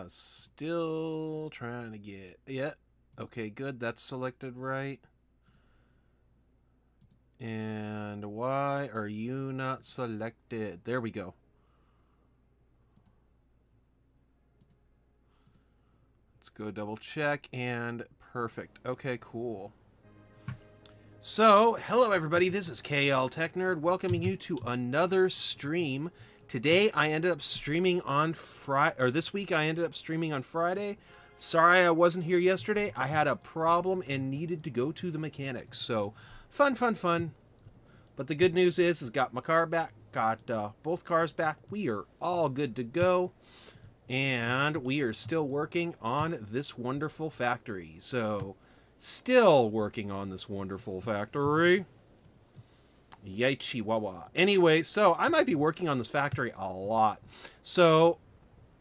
Still trying to get... Yeah. Okay, good. That's selected right. And why are you not selected? There we go. Let's go double check and perfect. Okay, cool. So, hello everybody, this is KL Tech Nerd welcoming you to another stream. Today I ended up streaming on Friday, or this week I ended up streaming on Friday. Sorry I wasn't here yesterday. I had a problem and needed to go to the mechanics. So, fun. But the good news is got my car back, got both cars back. We are all good to go. And we are still working on this wonderful factory. So, still working on this wonderful factory. Yay, Chihuahua. Anyway, so I might be working on this factory a lot. So,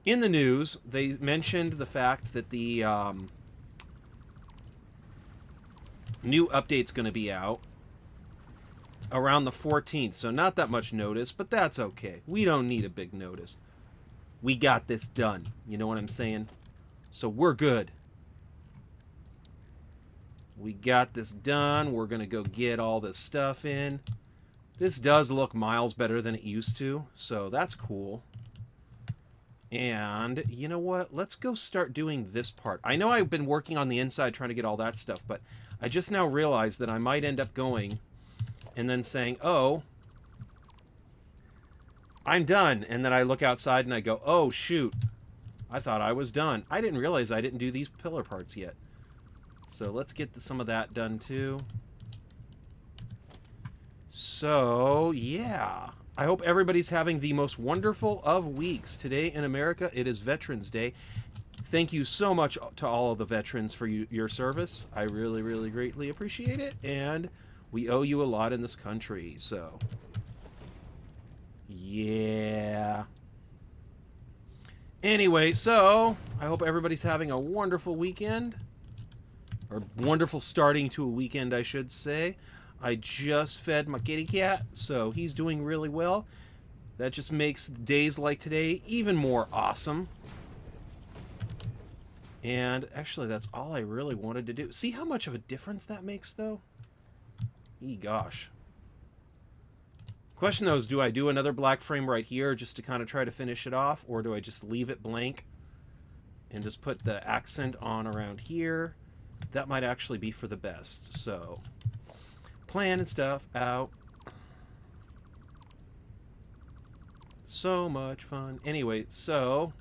in the news, they mentioned the fact that the new update's going to be out around the 14th. So, not that much notice, but that's okay. We don't need a big notice. We got this done. You know what I'm saying? So, we're good. We got this done. We're going to go get all this stuff in. This does look miles better than it used to, so that's cool. And you know what? Let's go start doing this part. I know I've been working on the inside trying to get all that stuff, but I just now realized that I might end up going and then saying, oh, I'm done. And then I look outside and I go, oh, shoot. I thought I was done. I didn't realize I didn't do these pillar parts yet. So let's get some of that done too. So, yeah. I hope everybody's having the most wonderful of weeks. Today in America, it is Veterans Day. Thank you so much to all of the veterans for your service. I really, really greatly appreciate it. And we owe you a lot in this country. So, yeah. Anyway, so I hope everybody's having a wonderful weekend. Or wonderful starting to a weekend, I should say. I just fed my kitty cat, so he's doing really well. That just makes days like today even more awesome. And actually, that's all I really wanted to do. See how much of a difference that makes, though? Gosh. Question, though, is do I do another black frame right here just to kind of try to finish it off? Or do I just leave it blank and just put the accent on around here? That might actually be for the best, so... planning stuff out. So much fun. Anyway, so...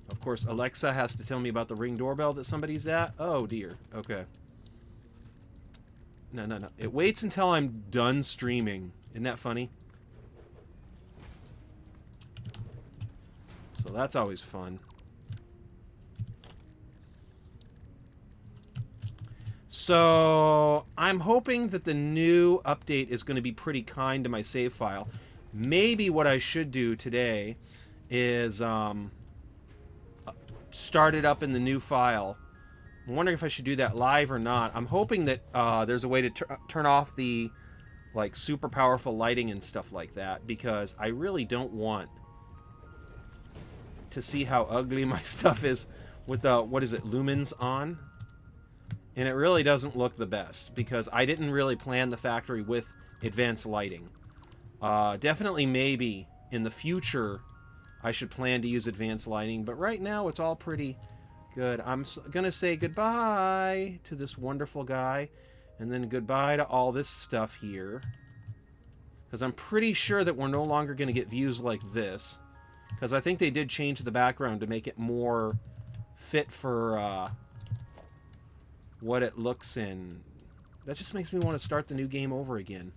of course, Alexa has to tell me about the Ring doorbell that somebody's at. Oh, dear. Okay. No. It waits until I'm done streaming. Isn't that funny? So that's always fun. So I'm hoping that the new update is going to be pretty kind to my save file. Maybe what I should do today is start it up in the new file. I'm wondering if I should do that live or not. I'm hoping that there's a way to turn off the like super powerful lighting and stuff like that, because I really don't want to see how ugly my stuff is with the, what is it, lumens on. And it really doesn't look the best, because I didn't really plan the factory with advanced lighting. Definitely maybe in the future I should plan to use advanced lighting, but right now it's all pretty good. I'm going to say goodbye to this wonderful guy, and then goodbye to all this stuff here. Because I'm pretty sure that we're no longer going to get views like this. Because I think they did change the background to make it more fit for what it looks in. That just makes me want to start the new game over again.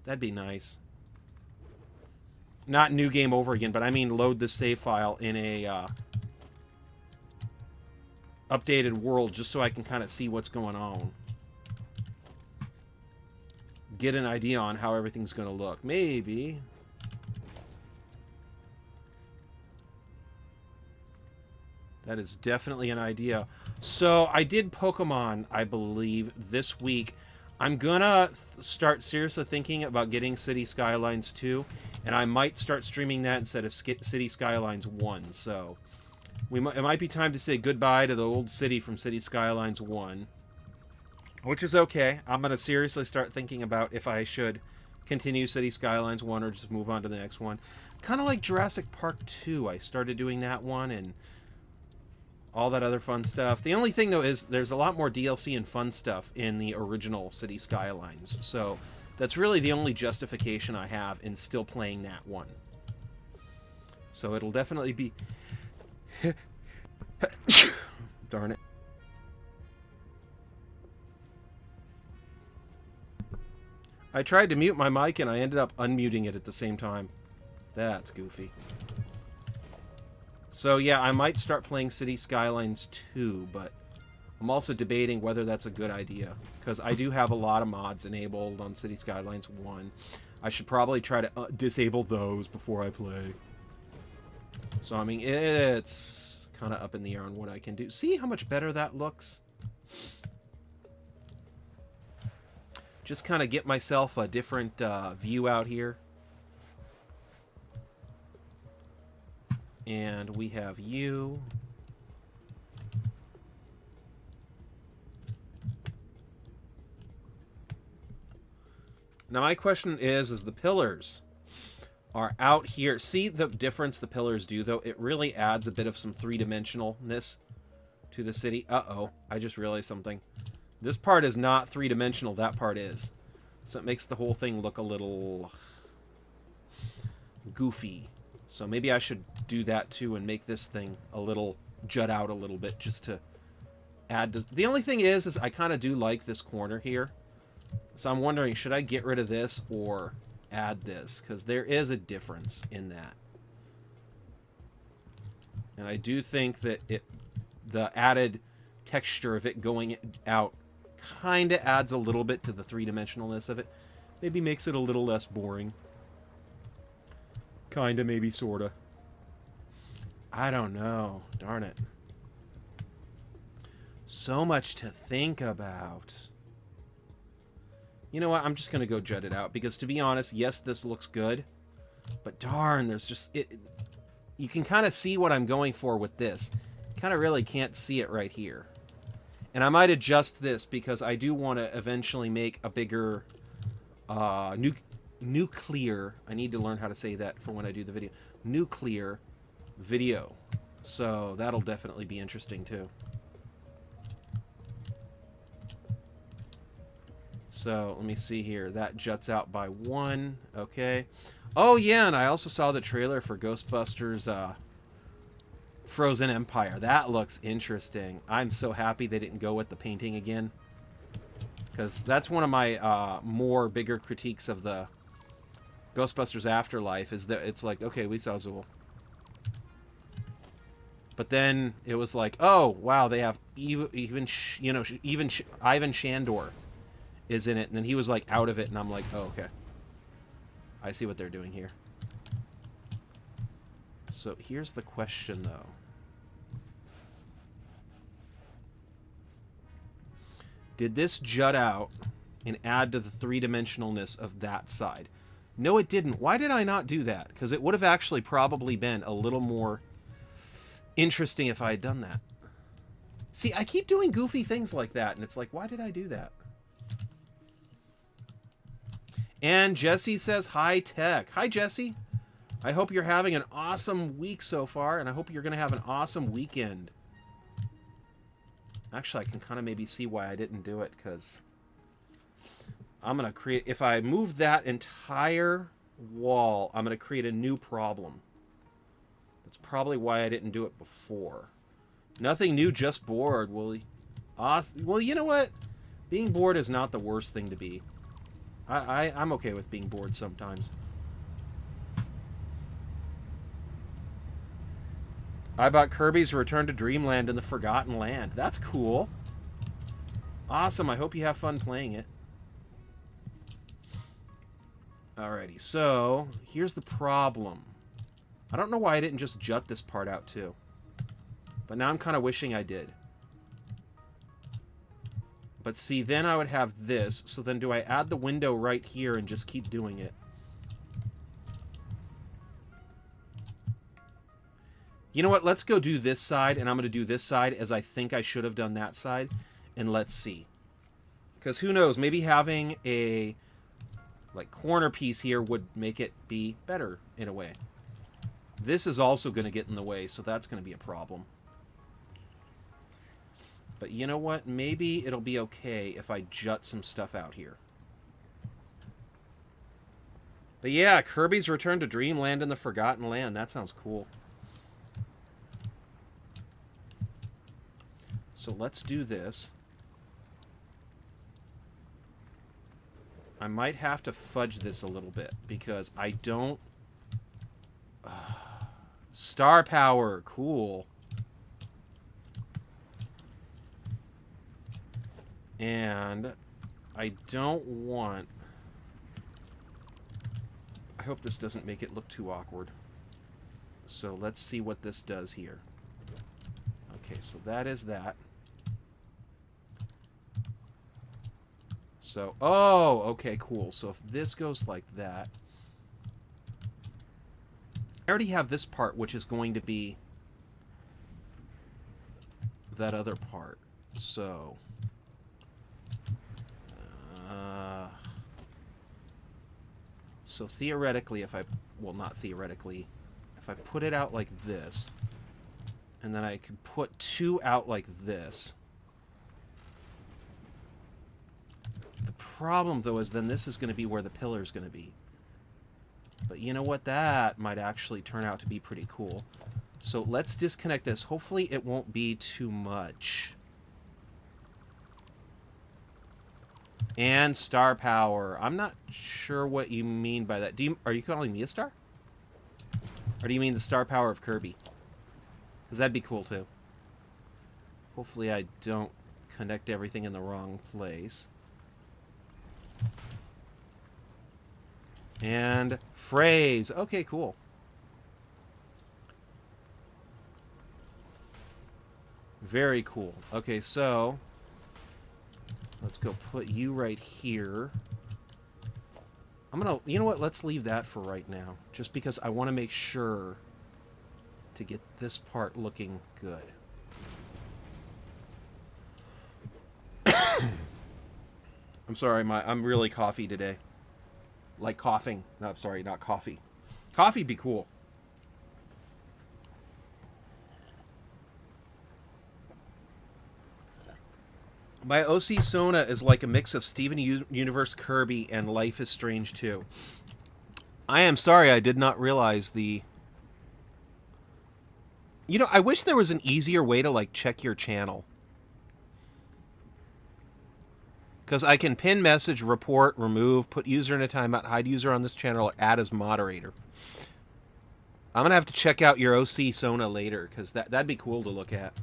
That'd be nice. Not new game over again, but I mean load the save file in a updated world just so I can kind of see what's going on. Get an idea on how everything's going to look. Maybe. That is definitely an idea. So, I did Pokemon, I believe, this week. I'm gonna start seriously thinking about getting City Skylines 2. And I might start streaming that instead of City Skylines 1. So it might be time to say goodbye to the old city from City Skylines 1. Which is okay. I'm going to seriously start thinking about if I should continue City Skylines 1 or just move on to the next one. Kind of like Jurassic Park 2. I started doing that one and all that other fun stuff. The only thing, though, is there's a lot more DLC and fun stuff in the original City Skylines. So that's really the only justification I have in still playing that one. So it'll definitely be... Darn it. I tried to mute my mic and I ended up unmuting it at the same time. That's goofy. So yeah, I might start playing City Skylines 2, but I'm also debating whether that's a good idea. Because I do have a lot of mods enabled on City Skylines 1. I should probably try to disable those before I play. So, I mean, it's kind of up in the air on what I can do. See how much better that looks? Just kind of get myself a different view out here. And we have you. Now my question is the pillars are out here. See the difference the pillars do, though? It really adds a bit of some three-dimensionalness to the city. Uh-oh, I just realized something. This part is not three-dimensional, that part is. So it makes the whole thing look a little goofy. So maybe I should do that too and make this thing a little jut out a little bit just to add to... The only thing is I kind of do like this corner here. So I'm wondering, should I get rid of this or add this? Because there is a difference in that. And I do think that the added texture of it going out kind of adds a little bit to the three-dimensionalness of it. Maybe makes it a little less boring. Kinda, maybe, sorta. I don't know. Darn it. So much to think about. You know what? I'm just going to go jut it out. Because, to be honest, yes, this looks good. But darn, there's just... You can kind of see what I'm going for with this. Kind of really can't see it right here. And I might adjust this because I do want to eventually make a bigger... nuclear, I need to learn how to say that for when I do the video, nuclear video. So that'll definitely be interesting too. So let me see here. That juts out by 1. Okay. Oh yeah, and I also saw the trailer for Ghostbusters Frozen Empire. That looks interesting. I'm so happy they didn't go with the painting again. Because that's one of my more bigger critiques of the Ghostbusters Afterlife, is that it's like, okay, we saw Zool. But then it was like, oh, wow, they have even Ivan Shandor is in it. And then he was like out of it, and I'm like, oh, okay. I see what they're doing here. So here's the question, though. Did this jut out and add to the three-dimensionalness of that side? No, it didn't. Why did I not do that? Because it would have actually probably been a little more interesting if I had done that. See, I keep doing goofy things like that, and it's like, why did I do that? And Jesse says, hi, Tech. Hi, Jesse. I hope you're having an awesome week so far, and I hope you're going to have an awesome weekend. Actually, I can kind of maybe see why I didn't do it, because I'm going to create... If I move that entire wall, I'm going to create a new problem. That's probably why I didn't do it before. Nothing new, just bored. Well, you know what? Being bored is not the worst thing to be. I'm okay with being bored sometimes. I bought Kirby's Return to Dreamland in the Forgotten Land. That's cool. Awesome. I hope you have fun playing it. Alrighty, so here's the problem. I don't know why I didn't just jut this part out too. But now I'm kind of wishing I did. But see, then I would have this. So then do I add the window right here and just keep doing it? You know what? Let's go do this side, and I'm going to do this side as I think I should have done that side, and let's see. Because who knows? Maybe having a like corner piece here would make it be better in a way. This is also going to get in the way, so that's going to be a problem. But you know what? Maybe it'll be okay if I jut some stuff out here. But yeah, Kirby's Return to Dreamland and the Forgotten Land. That sounds cool. So let's do this. I might have to fudge this a little bit because I don't... Star power. Cool. And I don't want... I hope this doesn't make it look too awkward. So let's see what this does here. Okay, so that is that. So, oh, okay, cool. So if this goes like that... I already have this part, which is going to be that other part. So... So theoretically, if I... Well, not theoretically. If I put it out like this, and then I could put two out like this. The problem, though, is then this is going to be where the pillar's going to be. But you know what? That might actually turn out to be pretty cool. So let's disconnect this. Hopefully it won't be too much. And star power. I'm not sure what you mean by that. Are you calling me a star? Or do you mean the star power of Kirby? Because that'd be cool, too. Hopefully I don't connect everything in the wrong place. And phrase. Okay, cool. Very cool. Okay, so... Let's go put you right here. I'm gonna... You know what? Let's leave that for right now. Just because I want to make sure to get this part looking good. I'm sorry, I'm really coffee today. Like coughing. No, I'm sorry, not coffee. Coffee'd be cool. My OC Sona is like a mix of Steven Universe Kirby and Life is Strange 2. I am sorry, I did not realize the... You know, I wish there was an easier way to, like, check your channel. Because I can pin message, report, remove, put user in a timeout, hide user on this channel, or add as moderator. I'm going to have to check out your OC Sona later, because that'd be cool to look at.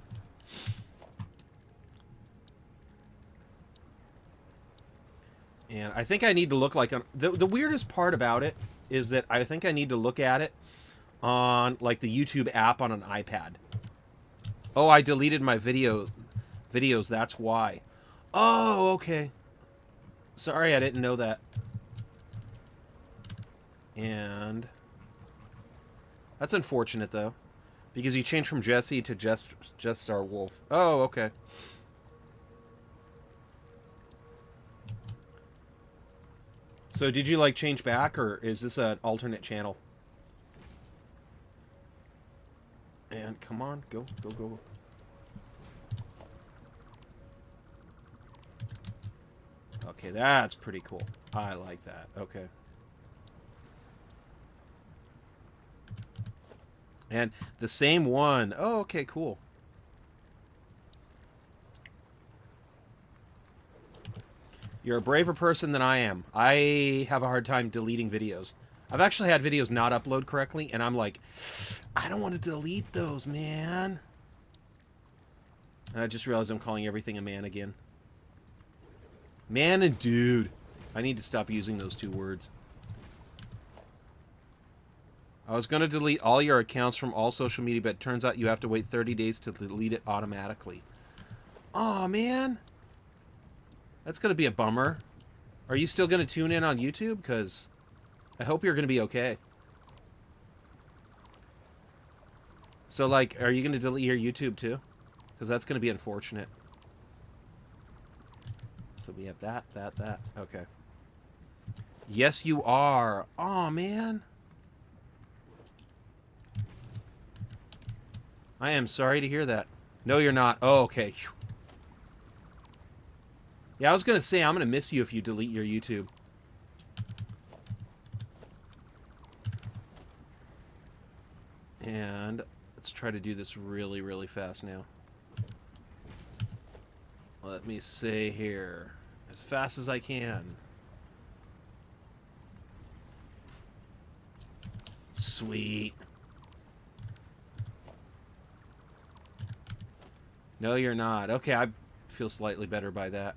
And I think I need to look like... The weirdest part about it is that I think I need to look at it on, like, the YouTube app on an iPad. Oh, I deleted my videos, that's why. Oh, okay. Sorry, I didn't know that. And... That's unfortunate, though. Because you changed from Jesse to Just Star Wolf. Oh, okay. So did you, like, change back, or is this an alternate channel? And come on, go. Okay, that's pretty cool. I like that. Okay. And the same one. Oh, okay, cool. You're a braver person than I am. I have a hard time deleting videos. I've actually had videos not upload correctly, and I'm like, I don't want to delete those, man. And I just realized I'm calling everything a man again. Man and dude. I need to stop using those two words. I was going to delete all your accounts from all social media, but it turns out you have to wait 30 days to delete it automatically. Aw, man. That's going to be a bummer. Are you still going to tune in on YouTube? Because I hope you're going to be okay. So, like, are you going to delete your YouTube, too? Because that's going to be unfortunate. So we have that. Okay. Yes, you are. Aw, man. I am sorry to hear that. No, you're not. Oh, okay. Yeah, I was going to say, I'm going to miss you if you delete your YouTube. And let's try to do this really, really fast now. Let me say here. As fast as I can. Sweet. No, you're not. Okay, I feel slightly better by that.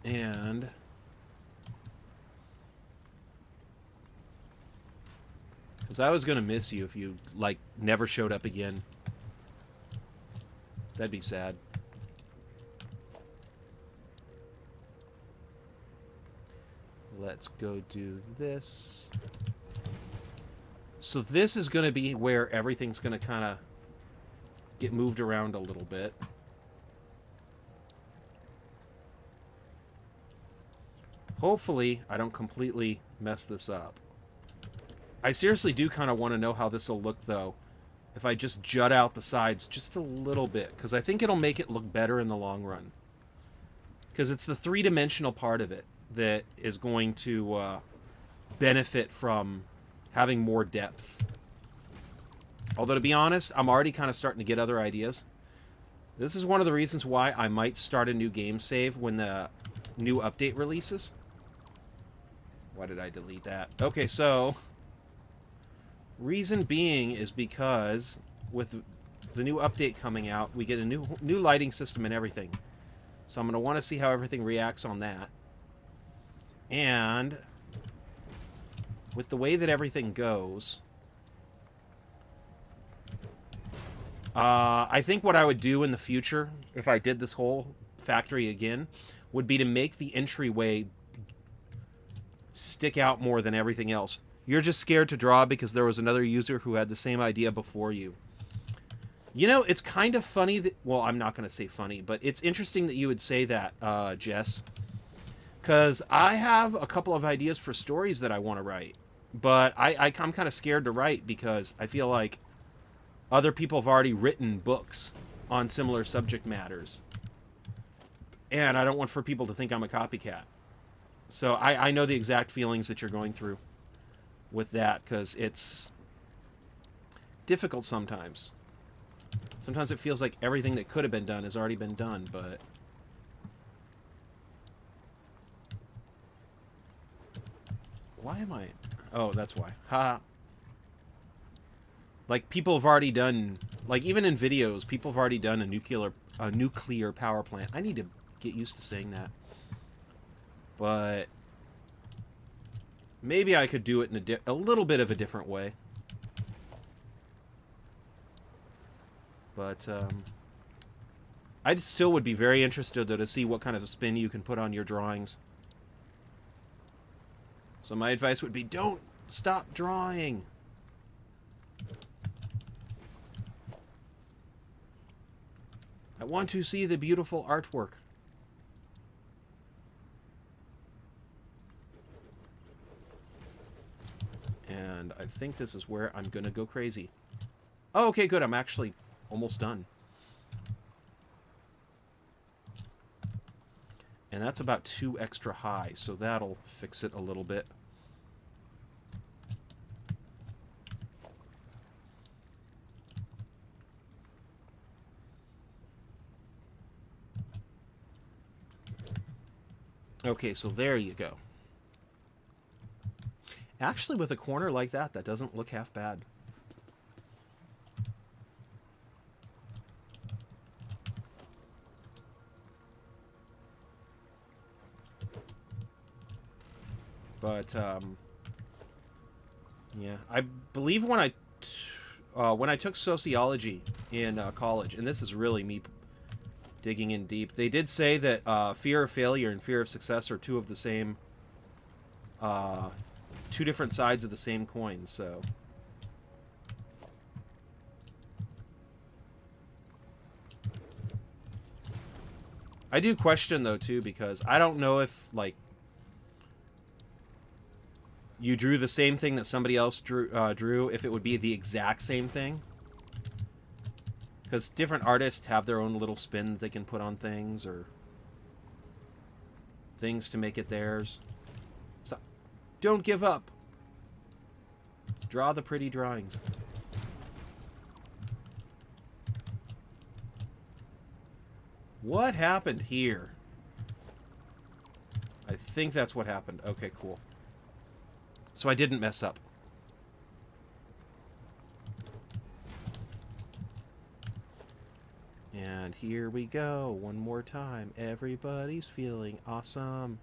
And because I was going to miss you if you, like, never showed up again. That'd be sad. Let's go do this. So this is going to be where everything's going to kind of get moved around a little bit. Hopefully, I don't completely mess this up. I seriously do kind of want to know how this will look, though, if I just jut out the sides just a little bit, because I think it'll make it look better in the long run. Because it's the three-dimensional part of it that is going to benefit from having more depth. Although, to be honest, I'm already kind of starting to get other ideas. This is one of the reasons why I might start a new game save when the new update releases. Why did I delete that? Okay, so reason being is because with the new update coming out, we get a new lighting system and everything. So I'm going to want to see how everything reacts on that. And with the way that everything goes, I think what I would do in the future, if I did this whole factory again, would be to make the entryway stick out more than everything else. You're just scared to draw because there was another user who had the same idea before you. You know, it's kind of funny that... Well, I'm not going to say funny, but it's interesting that you would say that, Jess. Because I have a couple of ideas for stories that I want to write. But I'm kind of scared to write because I feel like other people have already written books on similar subject matters. And I don't want for people to think I'm a copycat. So I know the exact feelings that you're going through with that, because it's difficult sometimes. Sometimes it feels like everything that could have been done has already been done, but... Why am I... Oh, that's why. Ha! Like, people have already done... Like, even in videos, people have already done a nuclear power plant. I need to get used to saying that. But... maybe I could do it in a little bit of a different way. But, I still would be very interested, though, to see what kind of a spin you can put on your drawings. So my advice would be, don't stop drawing! I want to see the beautiful artwork. And I think this is where I'm going to go crazy. Oh, okay, good. I'm actually almost done. And that's about 2 extra high, so that'll fix it a little bit. Okay, so there you go. Actually, with a corner like that, that doesn't look half bad. But, yeah. I believe when I took sociology in college, and this is really me digging in deep, they did say that fear of failure and fear of success are two of the same two different sides of the same coin, so... I do question, though, too, because I don't know if, like, you drew the same thing that somebody else drew, if it would be the exact same thing. Because different artists have their own little spin they can put on things, or things to make it theirs. So, don't give up. Draw the pretty drawings. What happened here? I think that's what happened. Okay, cool. So I didn't mess up. And here we go. One more time. Everybody's feeling awesome.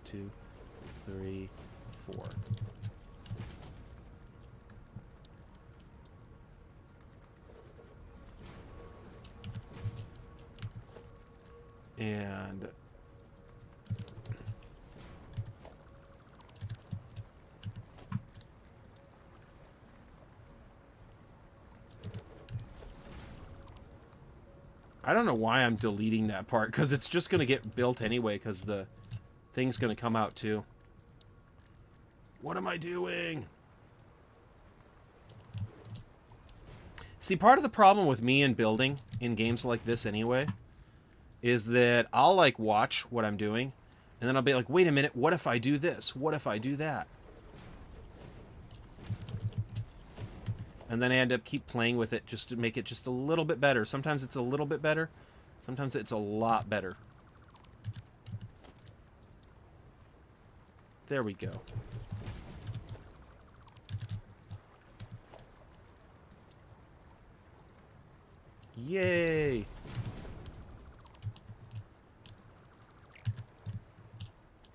Two, three, four. And I don't know why I'm deleting that part, because it's just going to get built anyway, because the thing's going to come out too. What am I doing? See, part of the problem with me and building in games like this anyway is that I'll, like, watch what I'm doing, and then I'll be like, wait a minute, what if I do this? What if I do that? And then I end up keep playing with it just to make it just a little bit better. Sometimes it's a little bit better. Sometimes it's a lot better. There we go. Yay!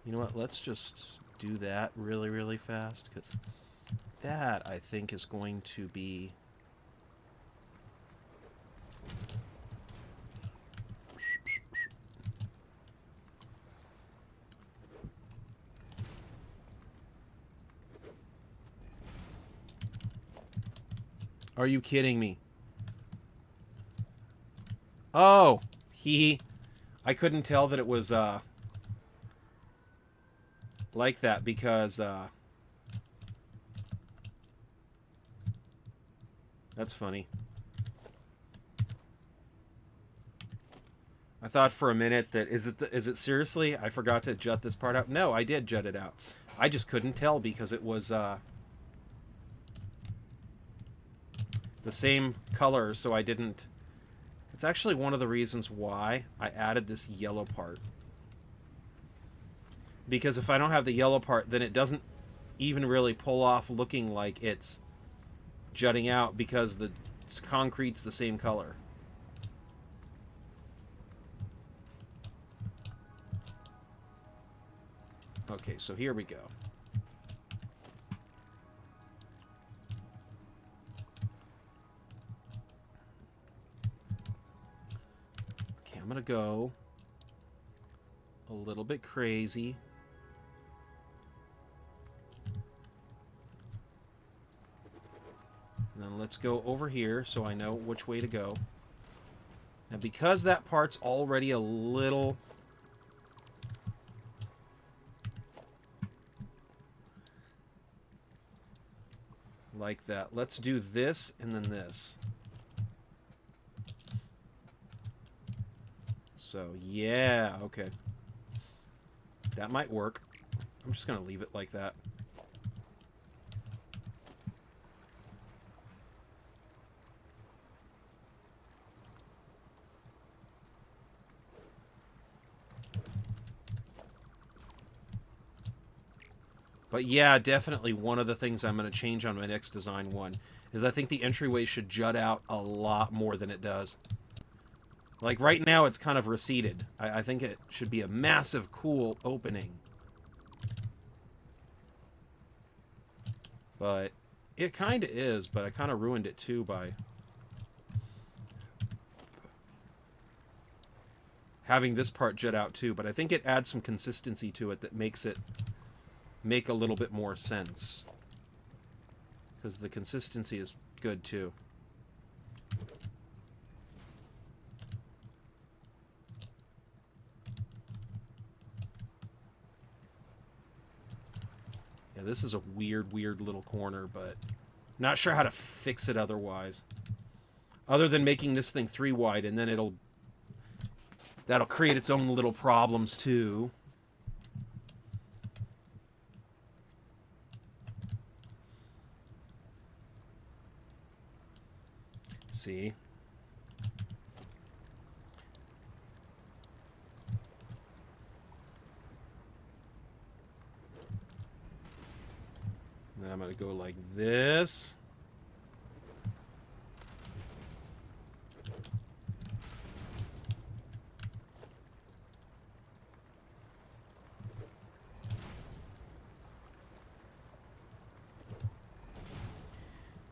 You know what? Let's just do that really, really fast, because that, I think, is going to be... Are you kidding me? Oh! I couldn't tell that it was, like that, because, that's funny. I thought for a minute that, is it seriously? I forgot to jut this part out. No, I did jut it out. I just couldn't tell because it was, the same color, so I didn't... It's actually one of the reasons why I added this yellow part. Because if I don't have the yellow part, then it doesn't even really pull off looking like it's jutting out, because the concrete's the same color. Okay, so here we go. Okay, I'm gonna go a little bit crazy. And then let's go over here so I know which way to go. Now, because that part's already a little... like that. Let's do this and then this. So, yeah, okay. That might work. I'm just going to leave it like that. But yeah, definitely one of the things I'm going to change on my next design one is I think the entryway should jut out a lot more than it does. Like right now it's kind of receded. I think it should be a massive, cool opening. But it kind of is, but I kind of ruined it too by having this part jut out too, but I think it adds some consistency to it that makes it make a little bit more sense. Because the consistency is good too. Yeah, this is a weird little corner, but not sure how to fix it otherwise. Other than making this thing 3 wide, and then that'll create its own little problems too. See? And then I'm going to go like this.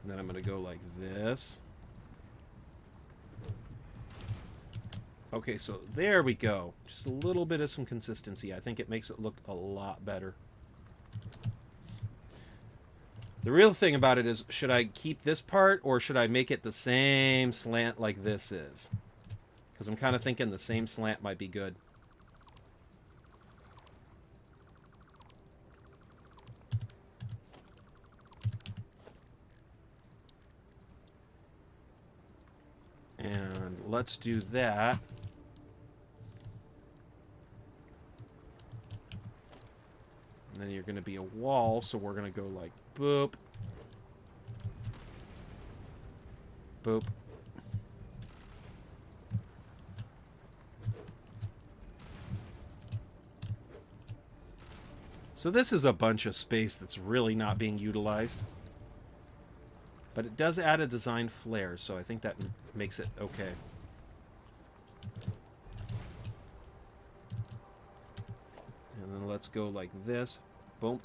And then I'm going to go like this. Okay, so there we go. Just a little bit of some consistency. I think it makes it look a lot better. The real thing about it is, should I keep this part or should I make it the same slant like this is? Because I'm kind of thinking the same slant might be good. And let's do that. And then you're going to be a wall, so we're going to go like boop. Boop. So this is a bunch of space that's really not being utilized. But it does add a design flair, so I think that makes it okay. And then let's go like this. Boom.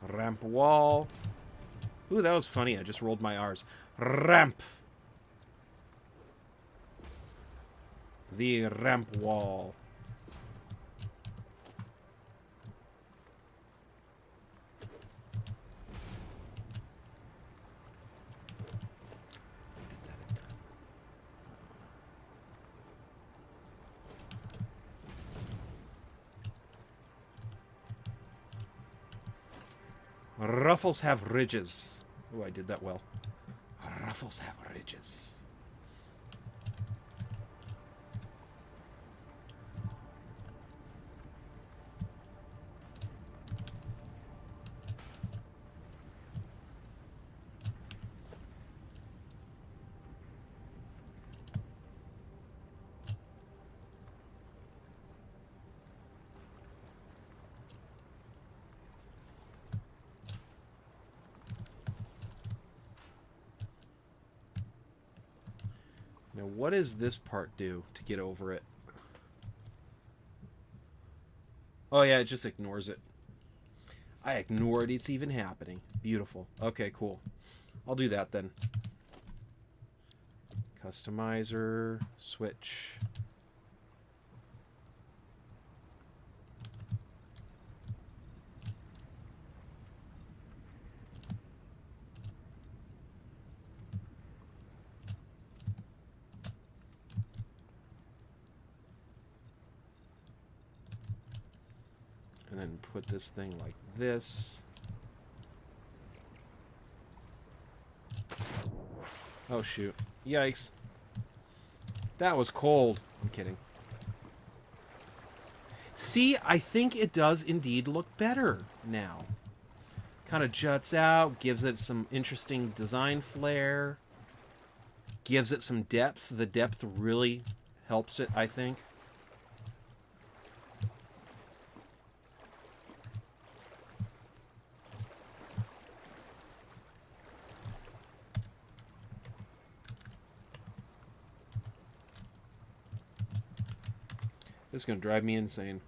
Ramp wall. Ooh, that was funny. I just rolled my R's. Ramp. The ramp wall. Ruffles have ridges. Oh, I did that well. Ruffles have ridges. Now, what does this part do to get over it? Oh, yeah, it just ignores it. I ignored it's even happening. Beautiful. Okay, cool. I'll do that then. Customizer, switch. And then put this thing like this. Oh, shoot. Yikes. That was cold. I'm kidding. See, I think it does indeed look better now. Kind of juts out, gives it some interesting design flair. Gives it some depth. The depth really helps it, I think. This is going to drive me insane.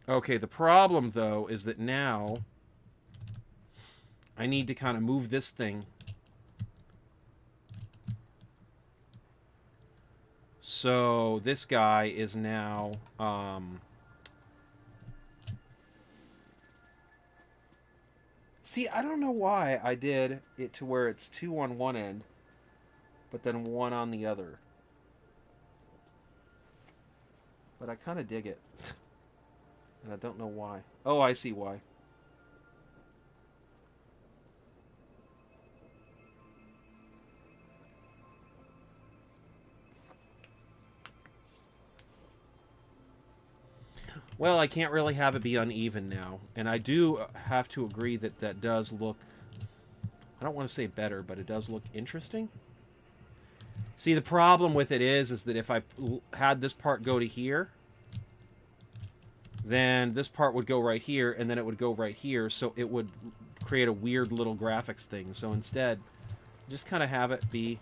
Okay, the problem, though, is that now I need to kind of move this thing. So this guy is now... See, I don't know why I did it to where it's 2 on one end, but then 1 on the other. But I kind of dig it. And I don't know why. Oh, I see why. Well, I can't really have it be uneven now. And I do have to agree that that does look... I don't want to say better, but it does look interesting. See, the problem with it is that if I had this part go to here, then this part would go right here, and then it would go right here, so it would create a weird little graphics thing. So instead, just kind of have it be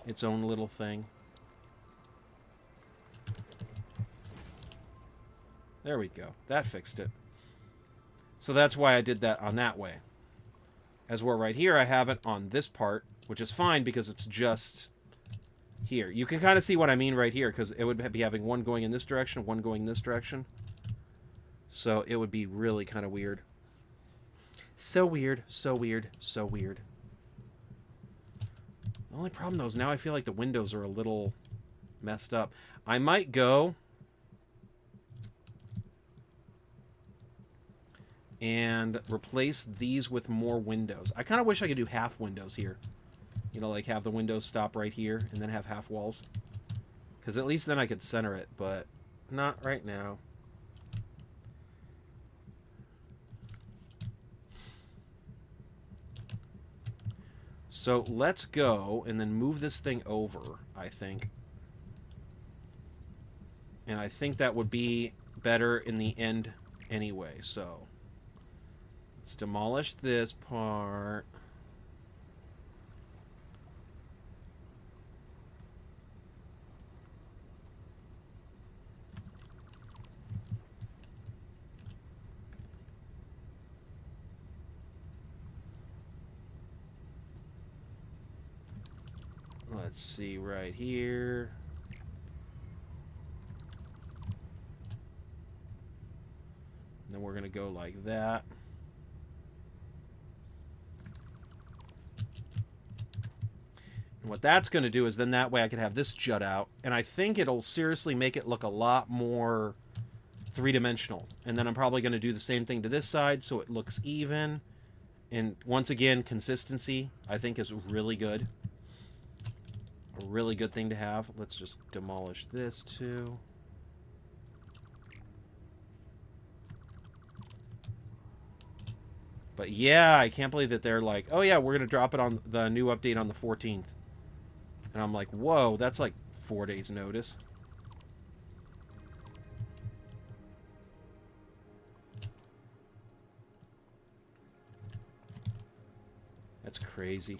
its own little thing. There we go. That fixed it. So that's why I did that on that way. As where right here I have it on this part, which is fine because it's just here. You can kind of see what I mean right here, because it would be having one going in this direction, one going this direction. So it would be really kind of weird. So weird, so weird, so weird. The only problem, though, is now I feel like the windows are a little messed up. I might go and replace these with more windows. I kind of wish I could do half windows here. You know, like have the windows stop right here and then have half walls. Because at least then I could center it, but not right now. So let's go and then move this thing over, I think. And I think that would be better in the end anyway, so... Let's demolish this part. Let's see right here. And then we're going to go like that. And what that's going to do is then that way I could have this jut out. And I think it'll seriously make it look a lot more three-dimensional. And then I'm probably going to do the same thing to this side so it looks even. And once again, consistency I think is really good. A really good thing to have. Let's just demolish this too. But yeah, I can't believe that they're like, oh yeah, we're going to drop it on the new update on the 14th. And I'm like, whoa, that's like 4 days notice. That's crazy.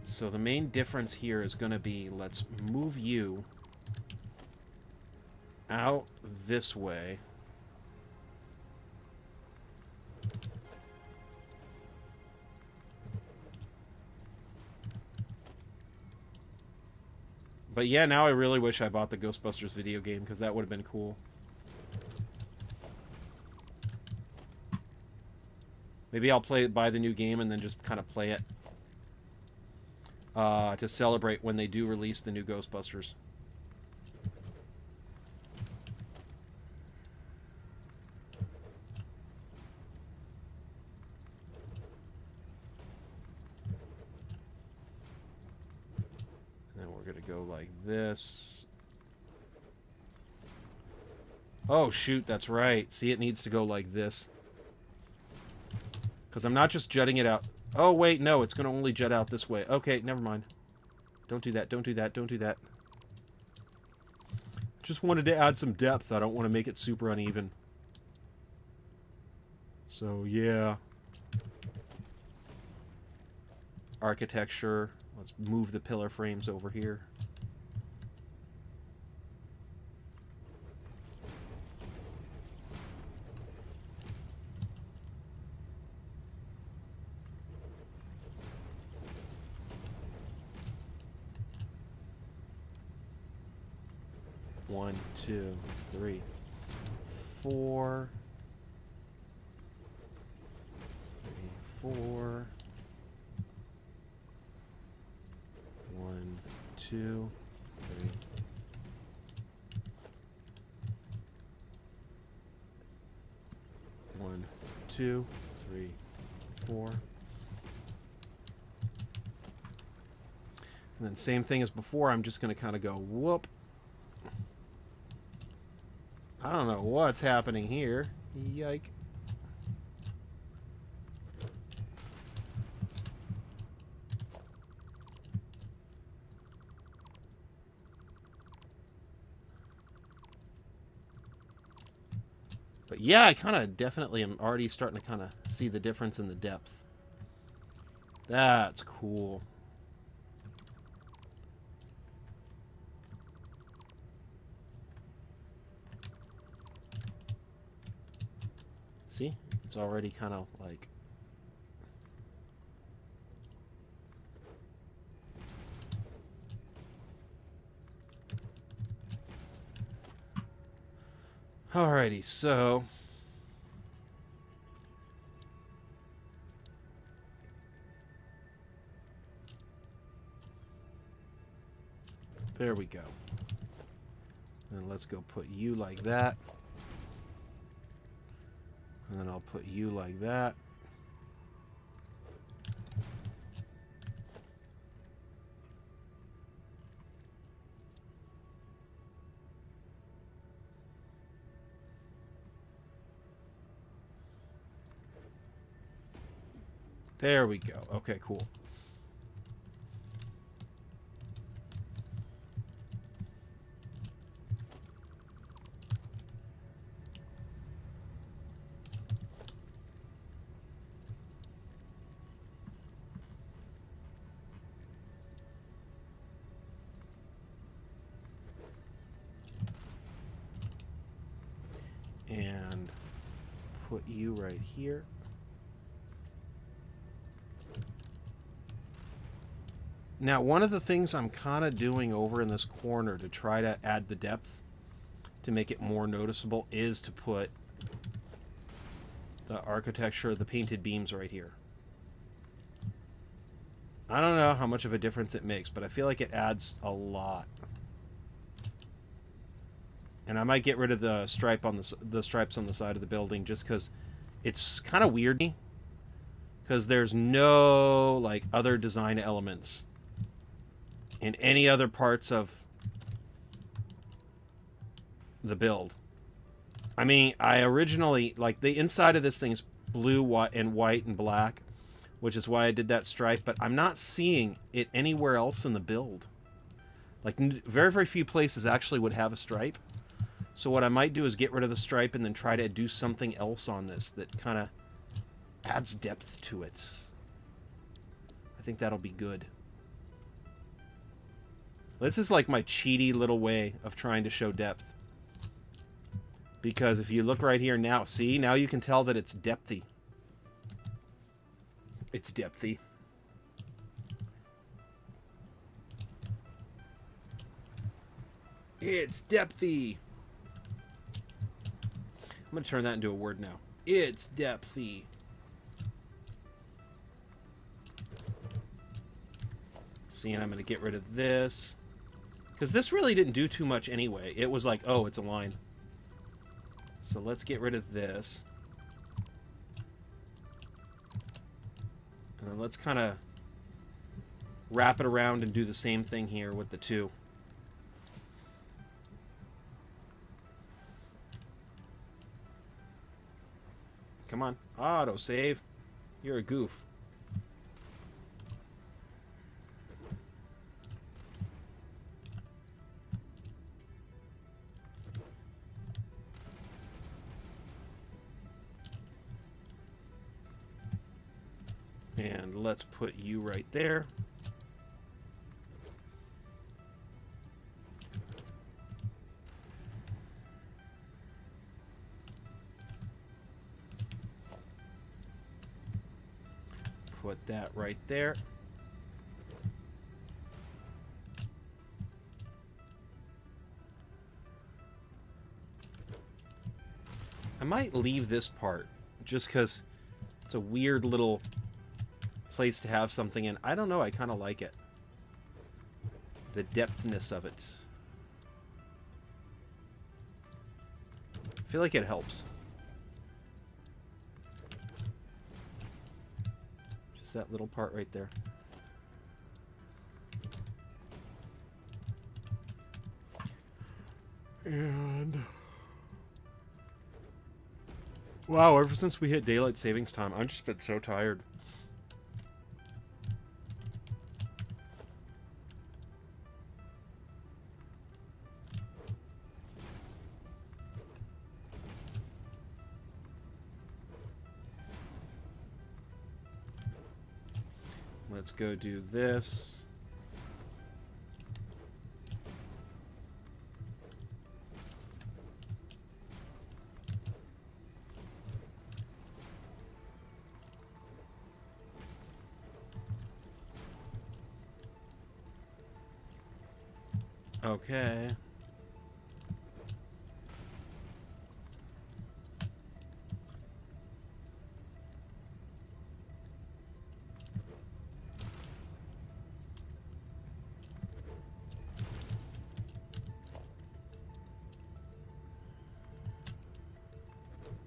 So the main difference here is going to be, let's move you out this way. But yeah, now I really wish I bought the Ghostbusters video game, because that would have been cool. Maybe I'll buy the new game and then just kind of play it. To celebrate when they do release the new Ghostbusters. And then we're going to go like this. Oh, shoot, that's right. See, it needs to go like this. Because I'm not just jutting it out. Oh, wait, no, it's going to only jut out this way. Okay, never mind. Don't do that, don't do that, don't do that. Just wanted to add some depth. I don't want to make it super uneven. So, yeah. Architecture. Let's move the pillar frames over here. 1, 2, 3, 4. 4. 1, 2, 3. One, 2, 3, 4. And then same thing as before, I'm just going to kind of go whoop. I don't know what's happening here. Yike. But yeah, I kind of definitely am already starting to kind of see the difference in the depth. That's cool. See? It's already kind of like... Alrighty, so... There we go. And let's go put you like that. And then I'll put you like that. There we go. Okay, cool. And put you right here. Now, one of the things I'm kind of doing over in this corner to try to add the depth to make it more noticeable is to put the architecture, the painted beams right here. I don't know how much of a difference it makes, but I feel like it adds a lot. And I might get rid of the stripe on the stripes on the side of the building just because it's kind of weird because there's no like other design elements in any other parts of the build. I mean, I originally like the inside of this thing's blue, white, and black, which is why I did that stripe. But I'm not seeing it anywhere else in the build. Like very, very few places actually would have a stripe. So what I might do is get rid of the stripe and then try to do something else on this that kind of adds depth to it. I think that'll be good. This is like my cheaty little way of trying to show depth. Because if you look right here now, see? Now you can tell that it's depthy. It's depthy. It's depthy. I'm going to turn that into a word now. It's depthy. See, and I'm going to get rid of this. Because this really didn't do too much anyway. It was like, oh, it's a line. So let's get rid of this. And then let's kind of wrap it around and do the same thing here with the two. Come on. Auto-save. You're a goof. And let's put you right there. Put that right there. I might leave this part just because it's a weird little place to have something in. I don't know. I kind of like it. The depthness of it. I feel like it helps. Just that little part right there. And wow, ever since we hit daylight savings time, I've just been so tired. Let's go do this. Okay.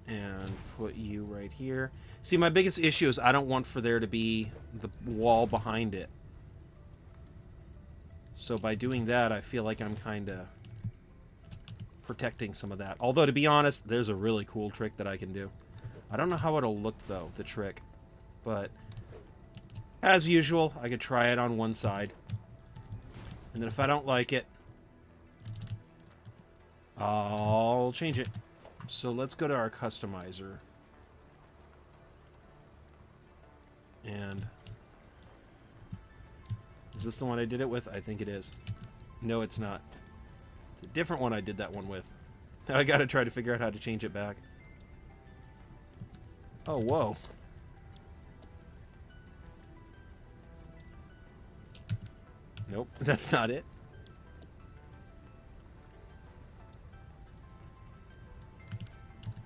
And put you right here. See, my biggest issue is I don't want for there to be the wall behind it. So by doing that, I feel like I'm kind of protecting some of that. Although, to be honest, there's a really cool trick that I can do. I don't know how it'll look, though, the trick. But, as usual, I could try it on one side. And then if I don't like it, I'll change it. So let's go to our customizer. And is this the one I did it with? I think it is. No, it's not. It's a different one I did that one with. Now I gotta try to figure out how to change it back. Oh, whoa. Nope, that's not it.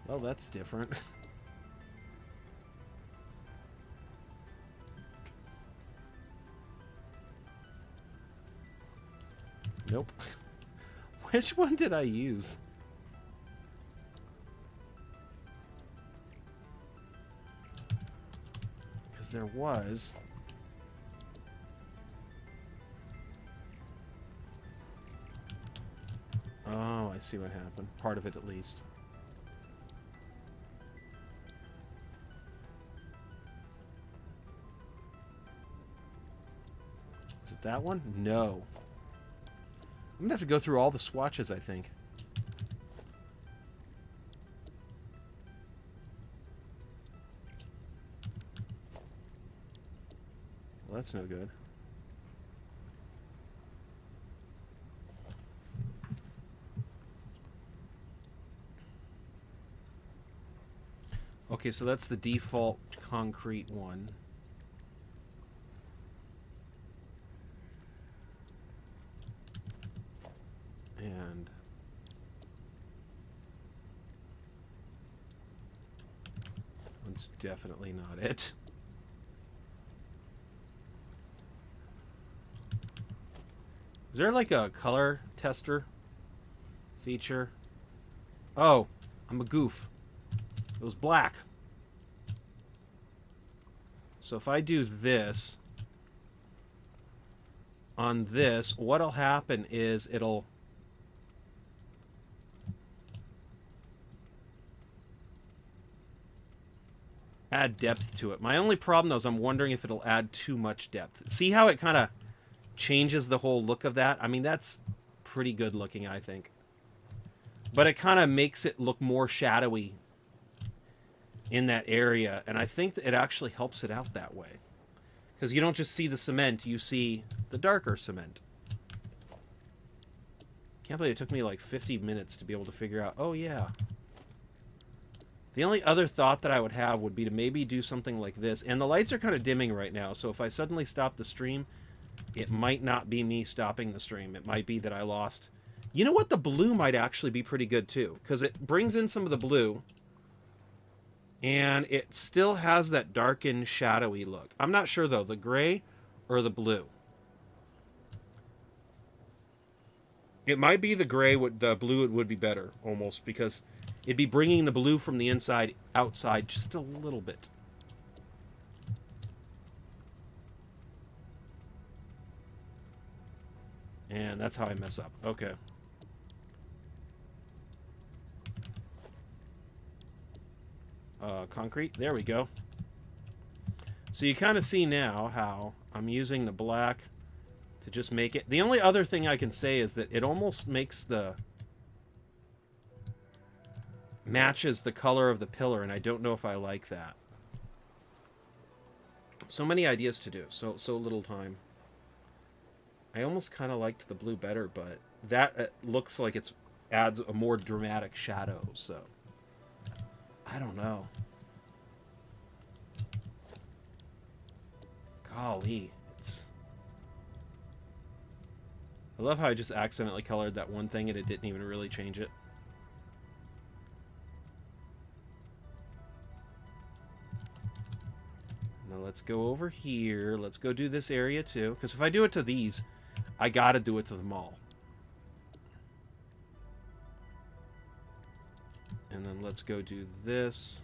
Well, that's different. Nope. Which one did I use? Because there was... Oh, I see what happened. Part of it, at least. Is it that one? No. I'm gonna have to go through all the swatches, I think. Well, that's no good. Okay, so that's the default concrete one. And that's definitely not it. Is there like a color tester feature? Oh, I'm a goof. It was black. So if I do this on this, what'll happen is it'll add depth to it. My only problem, though, is I'm wondering if it'll add too much depth. See how it kind of changes the whole look of that? I mean, that's pretty good looking, I think. But it kind of makes it look more shadowy in that area, and I think that it actually helps it out that way. Because you don't just see the cement, you see the darker cement. Can't believe it took me like 50 minutes to be able to figure out, oh yeah. The only other thought that I would have would be to maybe do something like this. And the lights are kind of dimming right now, so if I suddenly stop the stream, it might not be me stopping the stream. It might be that I lost... You know what? The blue might actually be pretty good, too. Because it brings in some of the blue. And it still has that darkened, shadowy look. I'm not sure, though, the gray or the blue. It might be the gray. The blue would be better, almost, because it'd be bringing the blue from the inside outside just a little bit. And that's how I mess up. Okay. Concrete. There we go. So you kind of see now how I'm using the black to just make it. The only other thing I can say is that it almost makes matches the color of the pillar, and I don't know if I like that. So many ideas to do. So little time. I almost kind of liked the blue better, but that looks like it adds a more dramatic shadow, so I don't know. Golly, I love how I just accidentally colored that one thing and it didn't even really change it. Now let's go over here. Let's go do this area too, because if I do it to these, I gotta do it to them all. And then let's go do this.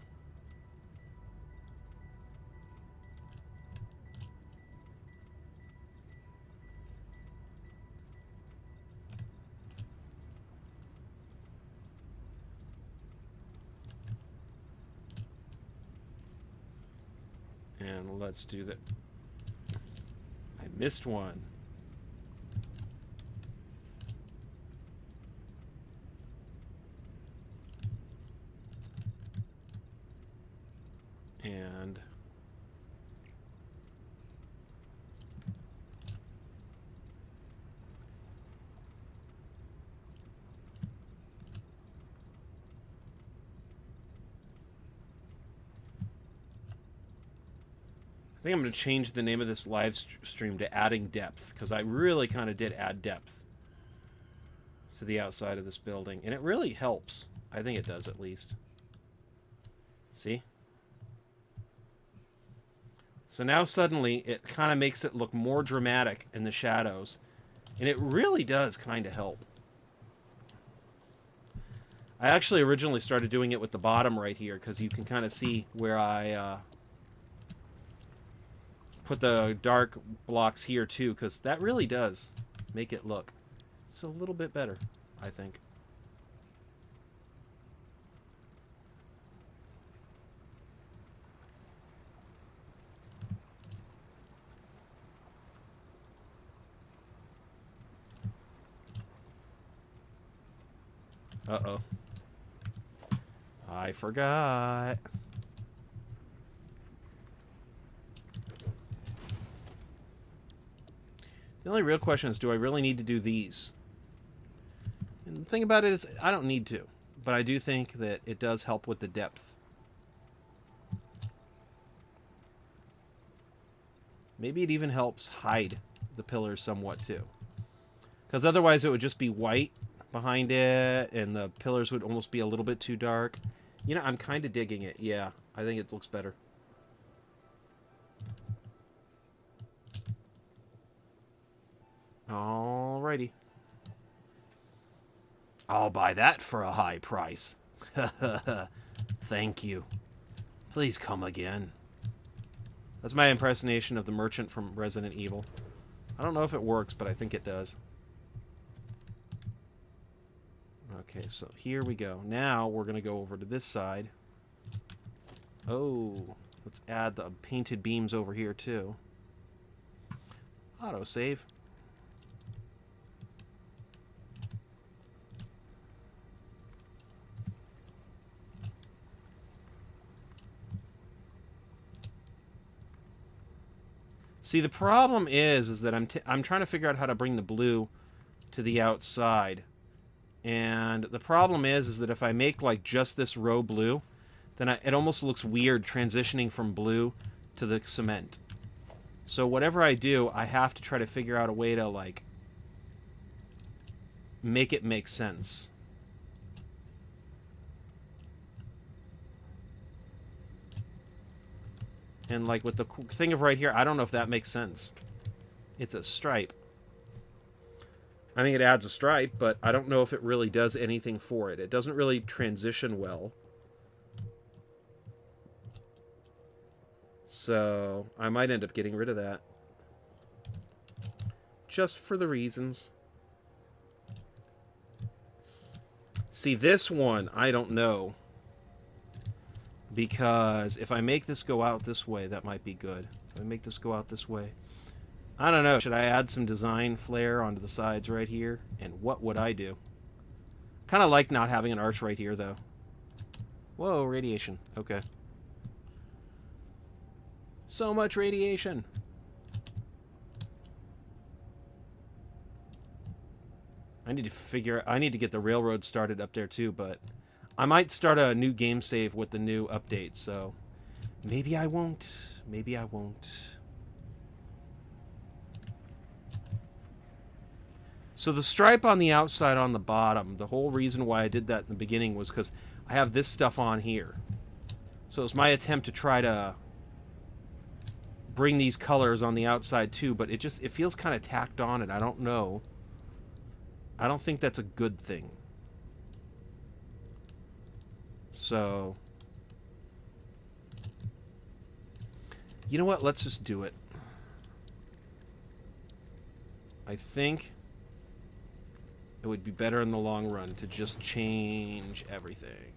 And let's do that. I missed one. And I think I'm going to change the name of this live stream to Adding Depth, because I really kind of did add depth to the outside of this building, and it really helps. I think it does, at least. See? So now suddenly it kind of makes it look more dramatic in the shadows, and it really does kind of help. I actually originally started doing it with the bottom right here, because you can kind of see where I put the dark blocks here too, because that really does make it look so a little bit better, I think. Uh-oh. I forgot. The only real question is, do I really need to do these? And the thing about it is, I don't need to. But I do think that it does help with the depth. Maybe it even helps hide the pillars somewhat too. Because otherwise it would just be white behind it, and the pillars would almost be a little bit too dark. You know, I'm kind of digging it. Yeah, I think it looks better. Alrighty. I'll buy that for a high price. Thank you. Please come again. That's my impersonation of the merchant from Resident Evil. I don't know if it works, but I think it does. Okay, so here we go. Now we're going to go over to this side. Oh, let's add the painted beams over here too. Autosave. See, the problem is that I'm trying to figure out how to bring the blue to the outside. And the problem is that if I make like just this row blue, then it almost looks weird transitioning from blue to the cement. So whatever I do, I have to try to figure out a way to like make it make sense. And, like, with the thing of right here, I don't know if that makes sense. It's a stripe. I think it adds a stripe, but I don't know if it really does anything for it. It doesn't really transition well. So, I might end up getting rid of that. Just for the reasons. See, this one, I don't know. Because if I make this go out this way, that might be good. If I make this go out this way, I don't know. Should I add some design flair onto the sides right here? And what would I do? Kind of like not having an arch right here, though. Whoa, radiation. Okay. So much radiation. I need to get the railroad started up there too, but I might start a new game save with the new update, so maybe I won't. Maybe I won't. So the stripe on the outside on the bottom, the whole reason why I did that in the beginning was because I have this stuff on here. So it's my attempt to try to bring these colors on the outside too, but it feels kind of tacked on, and I don't know. I don't think that's a good thing. So, you know what? Let's just do it. I think it would be better in the long run to just change everything.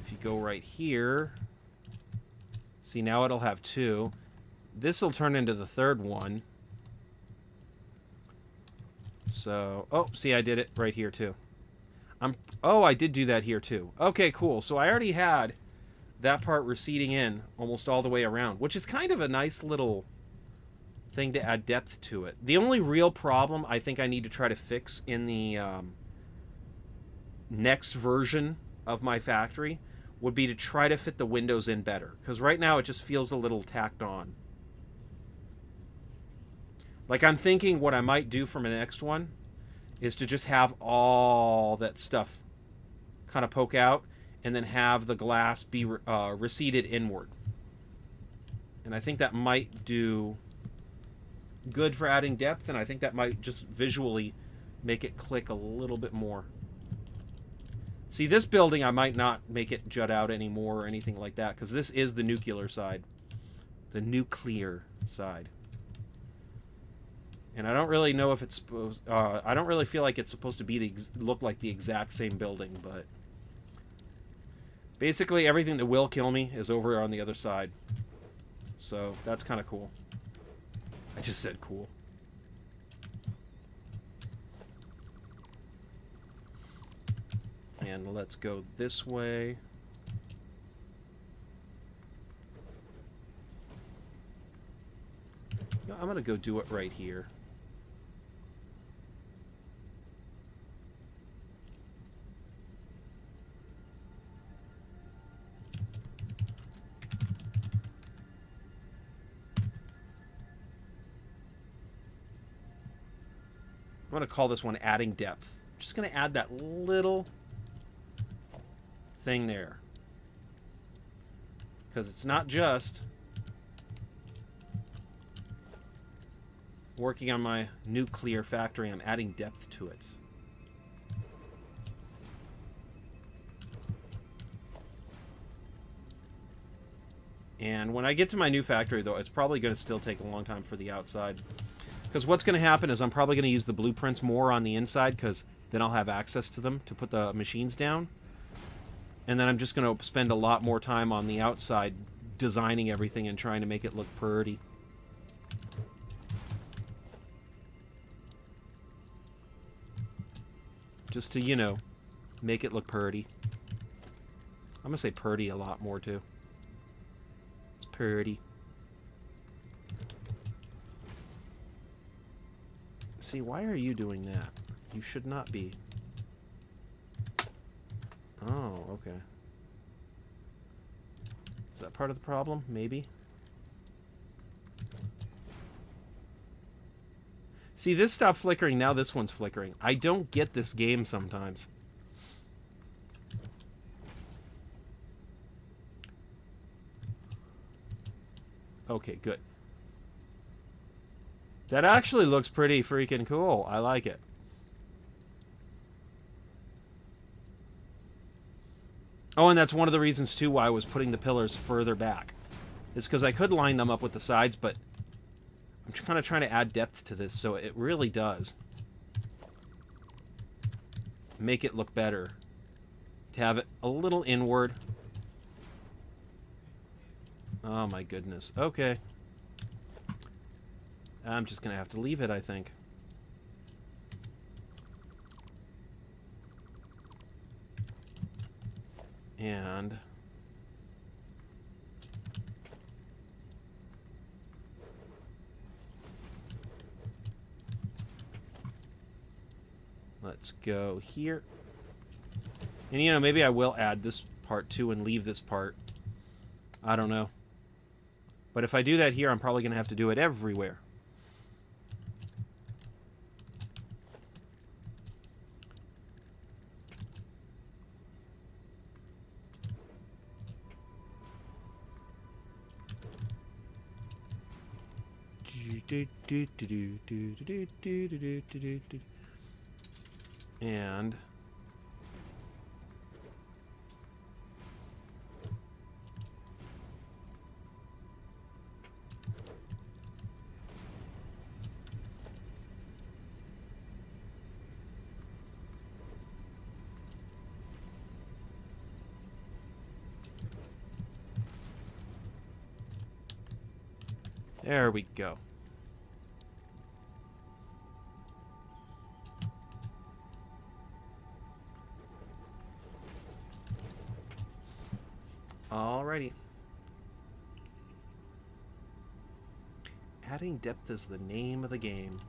If you go right here, see, now it'll have two. This will turn into the third one. So, oh, see, I did it right here, too. Oh, I did do that here, too. Okay, cool. So I already had that part receding in almost all the way around, which is kind of a nice little thing to add depth to it. The only real problem I think I need to try to fix in the next version of my factory would be to try to fit the windows in better, because right now it just feels a little tacked on. Like, I'm thinking what I might do for my next one is to just have all that stuff kind of poke out and then have the glass be receded inward. And I think that might do good for adding depth, and I think that might just visually make it click a little bit more. See, this building, I might not make it jut out anymore or anything like that, because this is the nuclear side. The nuclear side. And I don't really know if it's supposed... I don't really feel like it's supposed to be look like the exact same building, but... Basically, everything that will kill me is over on the other side. So, that's kind of cool. I just said cool. And let's go this way. No, I'm going to go do it right here. I'm going to call this one adding depth. I'm just going to add that little thing there. Because it's not just working on my nuclear factory, I'm adding depth to it. And when I get to my new factory, though, it's probably going to still take a long time for the outside. Because what's going to happen is I'm probably going to use the blueprints more on the inside, because then I'll have access to them to put the machines down. And then I'm just going to spend a lot more time on the outside designing everything and trying to make it look pretty. Just to, you know, make it look pretty. I'm going to say pretty a lot more, too. It's pretty. See, why are you doing that? You should not be. Oh, okay. Is that part of the problem? Maybe. See, this stopped flickering, now this one's flickering. I don't get this game sometimes. Okay, good. That actually looks pretty freaking cool. I like it. Oh, and that's one of the reasons, too, why I was putting the pillars further back. Is because I could line them up with the sides, but I'm kind of trying to add depth to this, so it really does make it look better to have it a little inward. Oh, my goodness. Okay. I'm just going to have to leave it, I think. And let's go here. And, you know, maybe I will add this part, too, and leave this part. I don't know. But if I do that here, I'm probably going to have to do it everywhere. And there we go. Alrighty. Adding depth is the name of the game.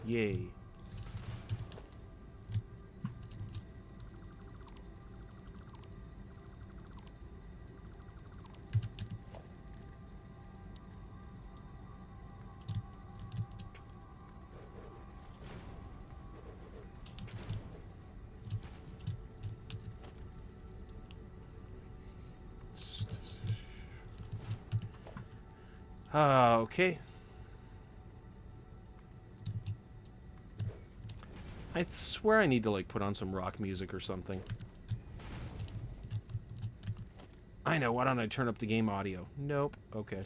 Yay. Okay. I swear I need to, like, put on some rock music or something. I know, why don't I turn up the game audio? Nope. Okay.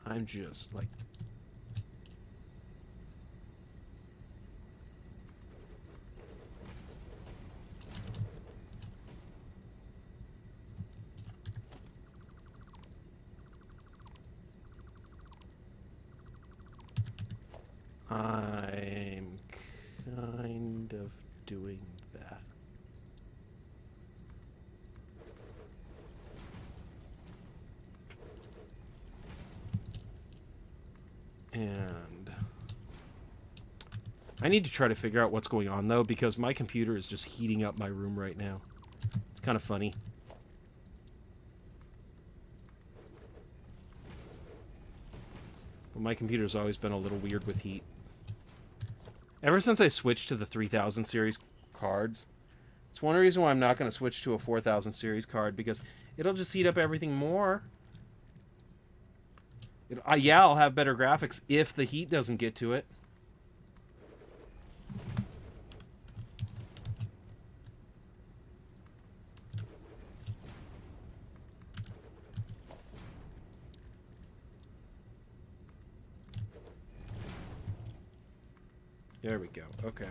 I'm just, like... I'm kind of doing that. And I need to try to figure out what's going on, though, because my computer is just heating up my room right now. It's kind of funny. But my computer's always been a little weird with heat. Ever since I switched to the 3000 series cards, it's one reason why I'm not going to switch to a 4000 series card, because it'll just heat up everything more. Yeah, I'll have better graphics if the heat doesn't get to it. There we go. Okay.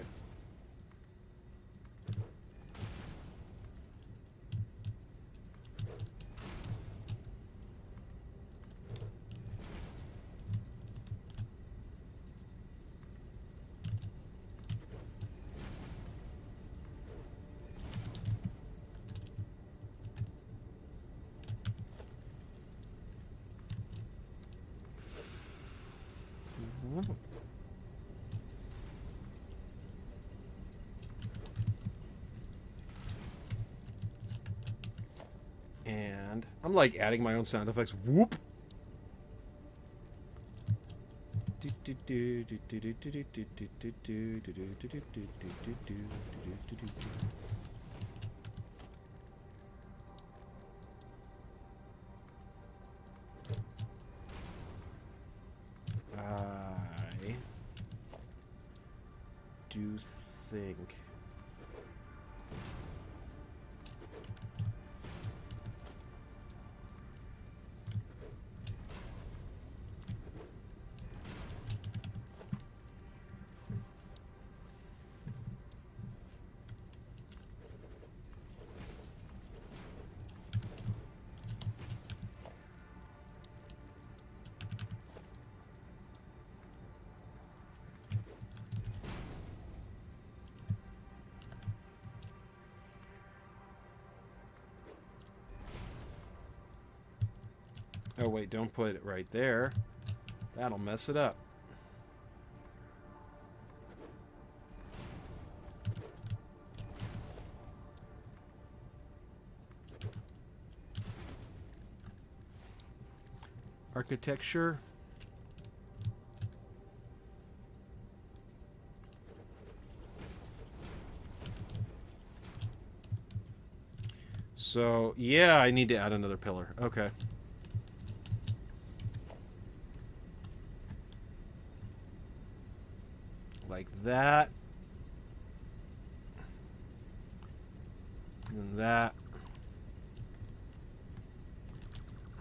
And I'm like adding my own sound effects. Whoop. I do think oh, wait, don't put it right there. That'll mess it up. Architecture. So, yeah, I need to add another pillar. Okay. Like that. And that.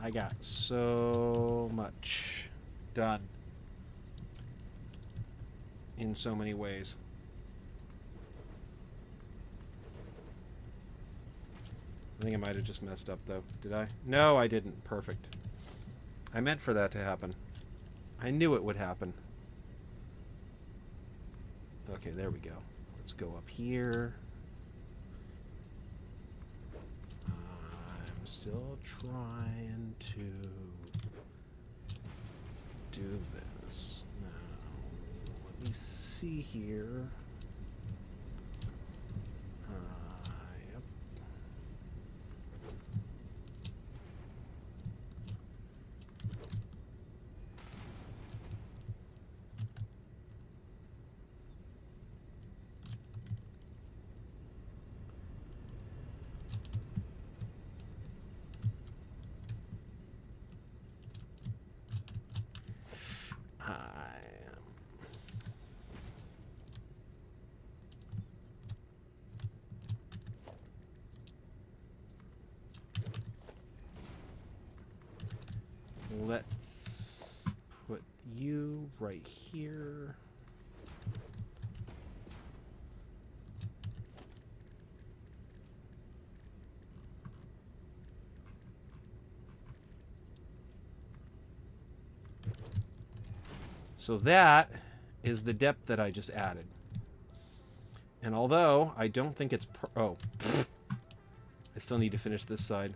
I got so much done in so many ways. I think I might have just messed up, though. Did I? No, I didn't. Perfect. I meant for that to happen. I knew it would happen. Okay, there we go. Let's go up here. I'm still trying to do this. Now, let me see here. Yep. Let's put you right here. So that is the depth that I just added. And although I don't think it's... I still need to finish this side.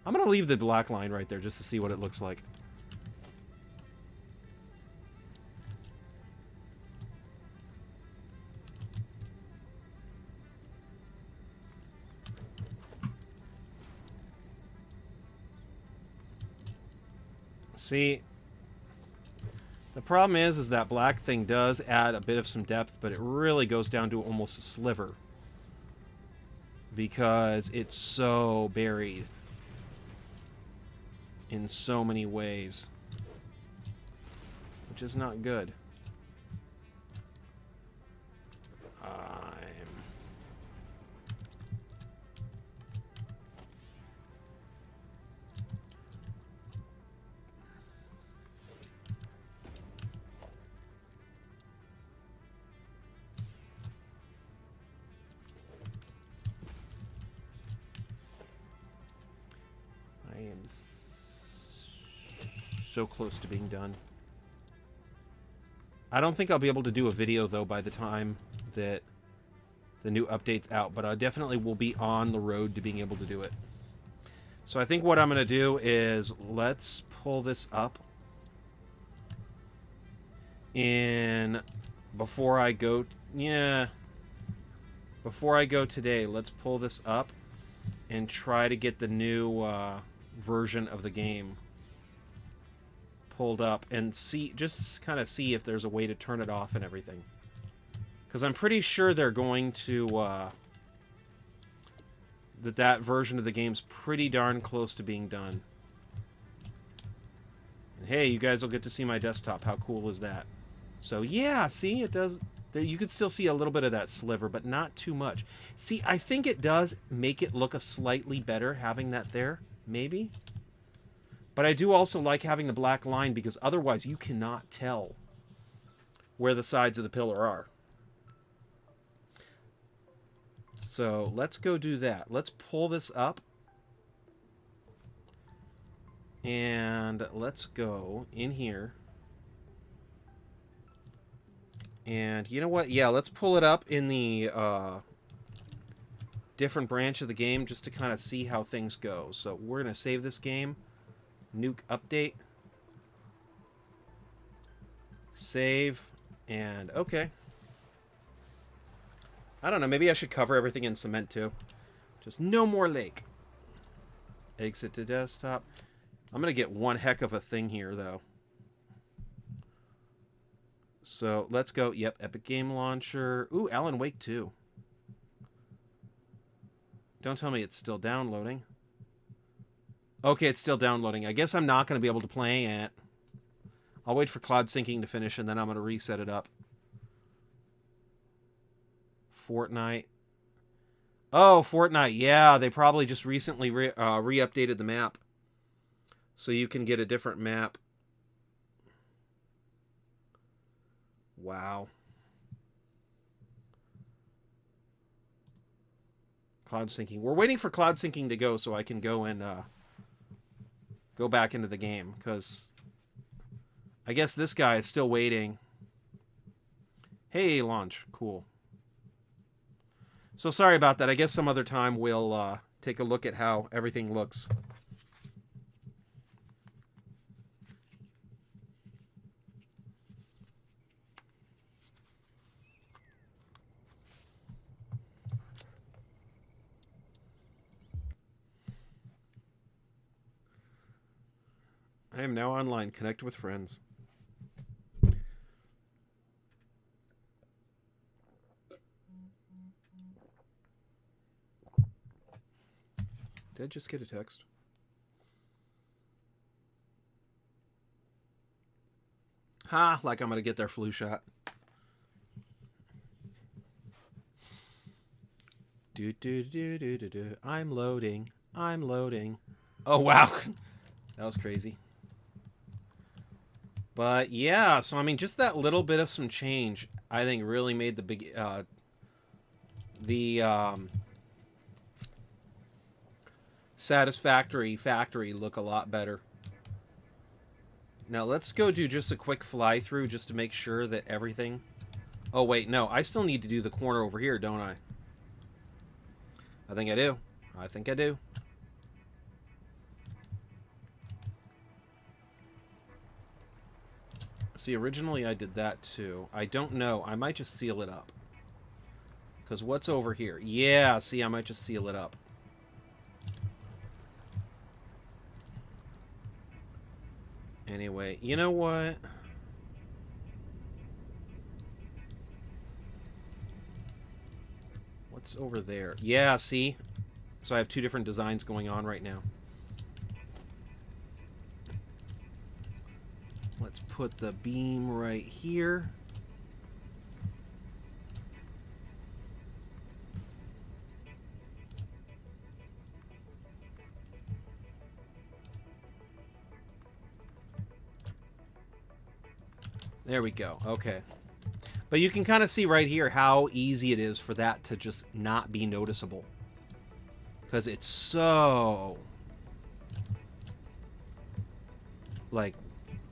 I'm going to leave the black line right there just to see what it looks like. See, the problem is that black thing does add a bit of some depth, but it really goes down to almost a sliver because it's so buried in so many ways, which is not good. I am so close to being done. I don't think I'll be able to do a video, though, by the time that the new update's out, but I definitely will be on the road to being able to do it. So I think what I'm going to do is let's pull this up. Before I go... Yeah. Before I go today, let's pull this up. and try to get the new version of the game pulled up and see, just kind of see if there's a way to turn it off and everything. Because I'm pretty sure they're going to, that version of the game's pretty darn close to being done. And hey, you guys will get to see my desktop. How cool is that? So yeah, see, it does. You could still see a little bit of that sliver, but not too much. See, I think it does make it look a slightly better having that there, maybe. But I do also like having the black line because otherwise you cannot tell where the sides of the pillar are. So let's go do that. Let's pull this up. And let's go in here. And you know what? Yeah, let's pull it up in the different branch of the game just to kind of see how things go. So we're going to save this game. Nuke update. Save. And okay. I don't know. Maybe I should cover everything in cement too. Just no more lake. Exit to desktop. I'm going to get one heck of a thing here, though. So, let's go. Yep, Epic Game Launcher. Ooh, Alan Wake 2. Don't tell me it's still downloading. Okay, it's still downloading. I guess I'm not going to be able to play it. I'll wait for cloud syncing to finish, and then I'm going to reset it up. Fortnite. Oh, Fortnite. Yeah, they probably just recently re-updated the map. So you can get a different map. Wow. Cloud syncing. We're waiting for cloud syncing to go so I can go and go back into the game. Because I guess this guy is still waiting. Hey, launch. Cool. So sorry about that. I guess some other time we'll take a look at how everything looks. I am now online. Connect with friends. Did I just get a text? Ha, like I'm going to get their flu shot. I'm loading. I'm loading. Oh, wow. That was crazy. But yeah, so I mean, just that little bit of some change, I think, really made the big, Satisfactory factory look a lot better. Now let's go do just a quick fly through just to make sure that everything. Oh wait, no, I still need to do the corner over here, don't I? I think I do. I think I do. See, originally I did that too. I don't know. I might just seal it up. Because what's over here? Yeah, see, I might just seal it up. Anyway, you know what? What's over there? Yeah, see? So I have two different designs going on right now. Let's put the beam right here. There we go. Okay. But you can kind of see right here how easy it is for that to just not be noticeable. Because it's so... like,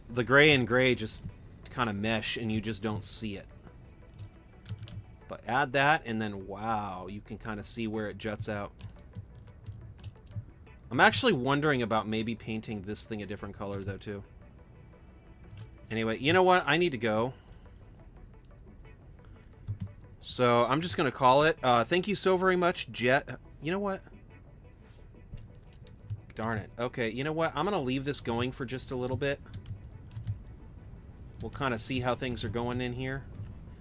the gray and gray just kind of mesh and you just don't see it. But add that and then, wow, you can kind of see where it juts out. I'm actually wondering about maybe painting this thing a different color, though, too. Anyway, you know what? I need to go. So I'm just going to call it. Thank you so very much, Jet. You know what? Darn it. Okay, you know what? I'm going to leave this going for just a little bit. We'll kind of see how things are going in here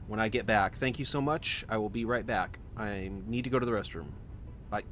when I get back. Thank you so much. I will be right back. I need to go to the restroom. Bye.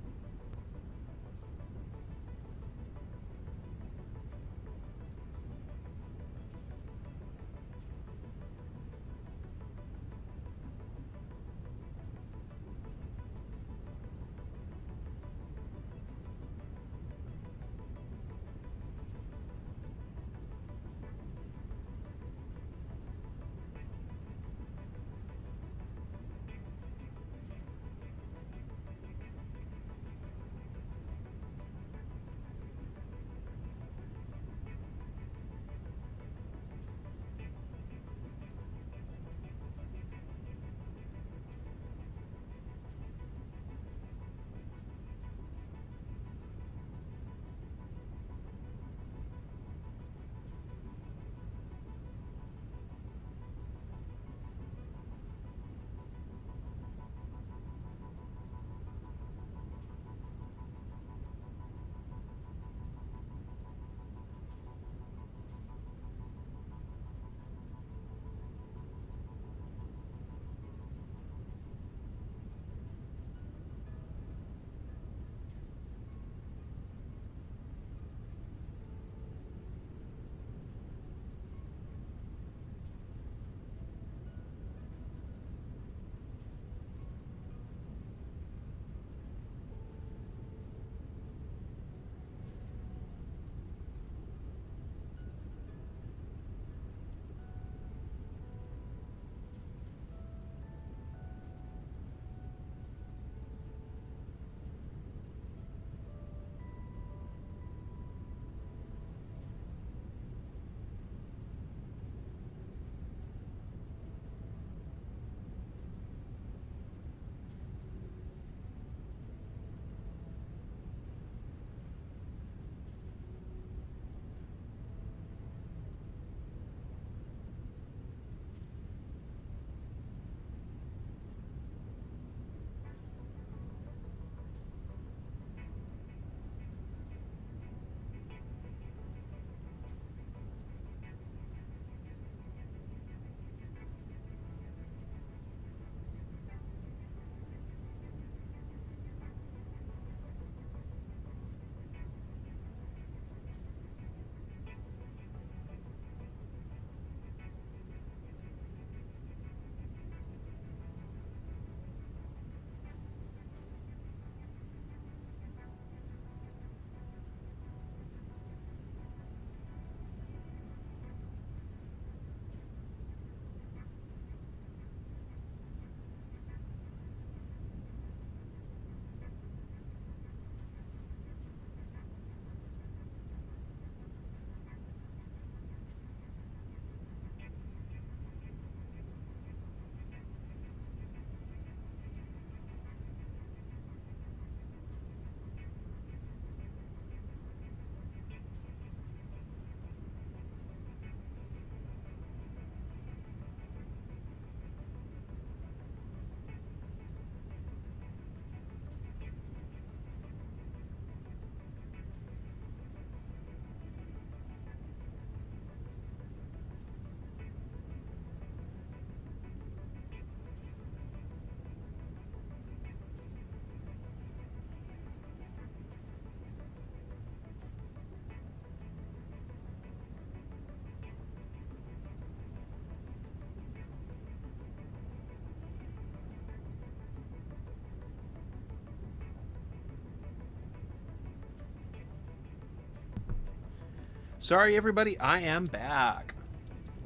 Sorry, everybody. I am back.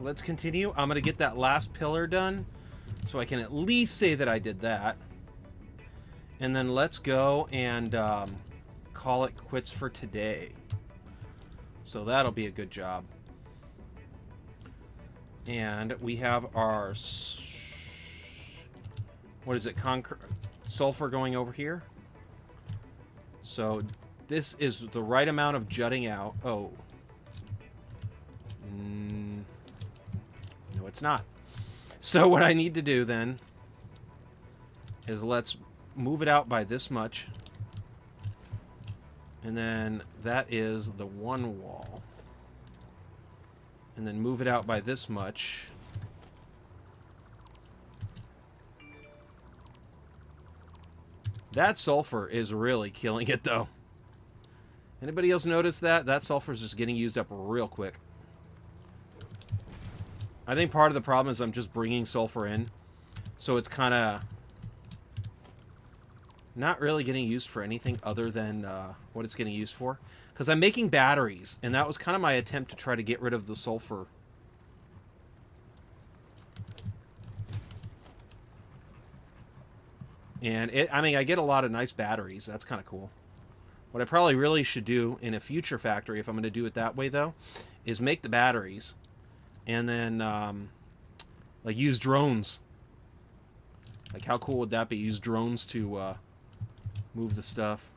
Let's continue. I'm going to get that last pillar done so I can at least say that I did that. And then let's go and call it quits for today. So that'll be a good job. And we have our... What is it? Sulfur going over here. So this is the right amount of jutting out. Oh. No, it's not. So what I need to do then is let's move it out by this much. And then that is the one wall. And then move it out by this much. That sulfur is really killing it, though. Anybody else notice that? That sulfur is just getting used up real quick. I think part of the problem is I'm just bringing sulfur in. So it's kind of not really getting used for anything other than what it's getting used for. Because I'm making batteries, and that was kind of my attempt to try to get rid of the sulfur. And I mean, I get a lot of nice batteries. That's kind of cool. What I probably really should do in a future factory, if I'm going to do it that way, though, is make the batteries. And then, like, use drones. Like, how cool would that be? Use drones to move the stuff.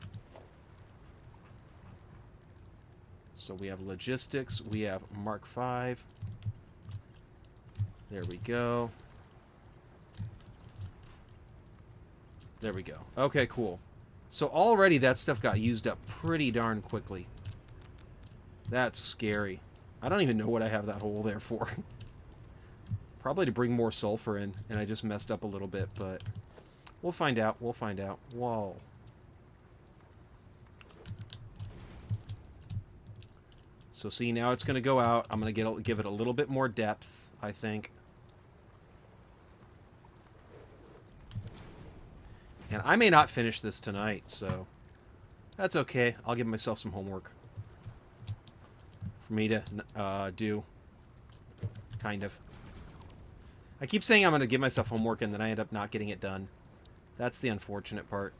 So we have logistics. We have Mark V. There we go. There we go. Okay, cool. So already that stuff got used up pretty darn quickly. That's scary. I don't even know what I have that hole there for. Probably to bring more sulfur in, and I just messed up a little bit, but we'll find out. We'll find out. Whoa. So see, now it's going to go out. I'm going to give it a little bit more depth, I think. And I may not finish this tonight, so that's okay. I'll give myself some homework for me to do. Kind of. I keep saying I'm going to give myself homework, and then I end up not getting it done. That's the unfortunate part.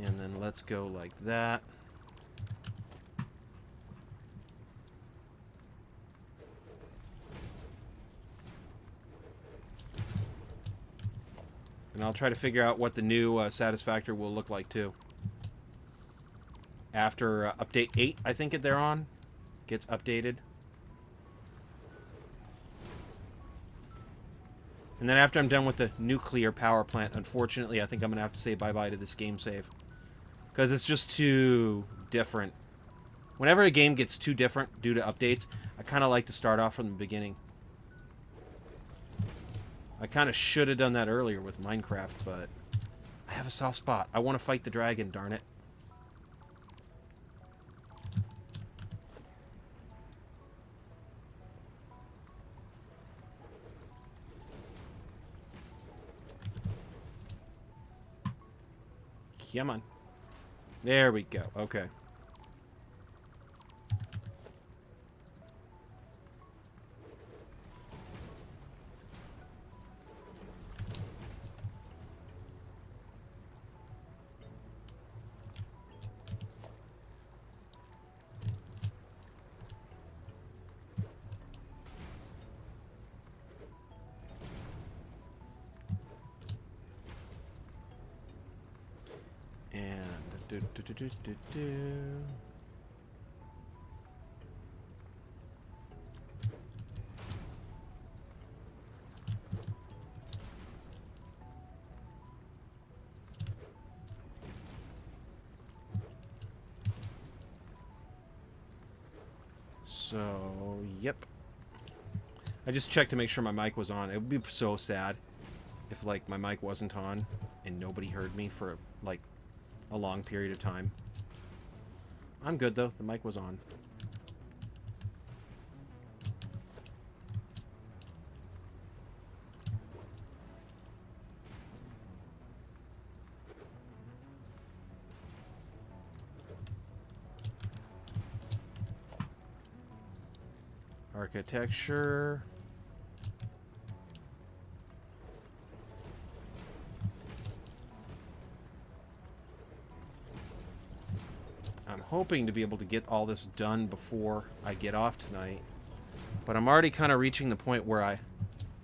And then let's go like that. And I'll try to figure out what the new Satisfactory will look like, too. After update 8, I think they're on. Gets updated. And then after I'm done with the nuclear power plant, unfortunately, I think I'm going to have to say bye-bye to this game save. Because it's just too different. Whenever a game gets too different due to updates, I kind of like to start off from the beginning. I kind of should have done that earlier with Minecraft, but I have a soft spot. I want to fight the dragon, darn it. Come on. There we go. Okay. So, yep. I just checked to make sure my mic was on. It would be so sad if, like, my mic wasn't on and nobody heard me for, like, a long period of time. I'm good, though. The mic was on. Architecture. I'm hoping to be able to get all this done before I get off tonight. But I'm already kind of reaching the point where I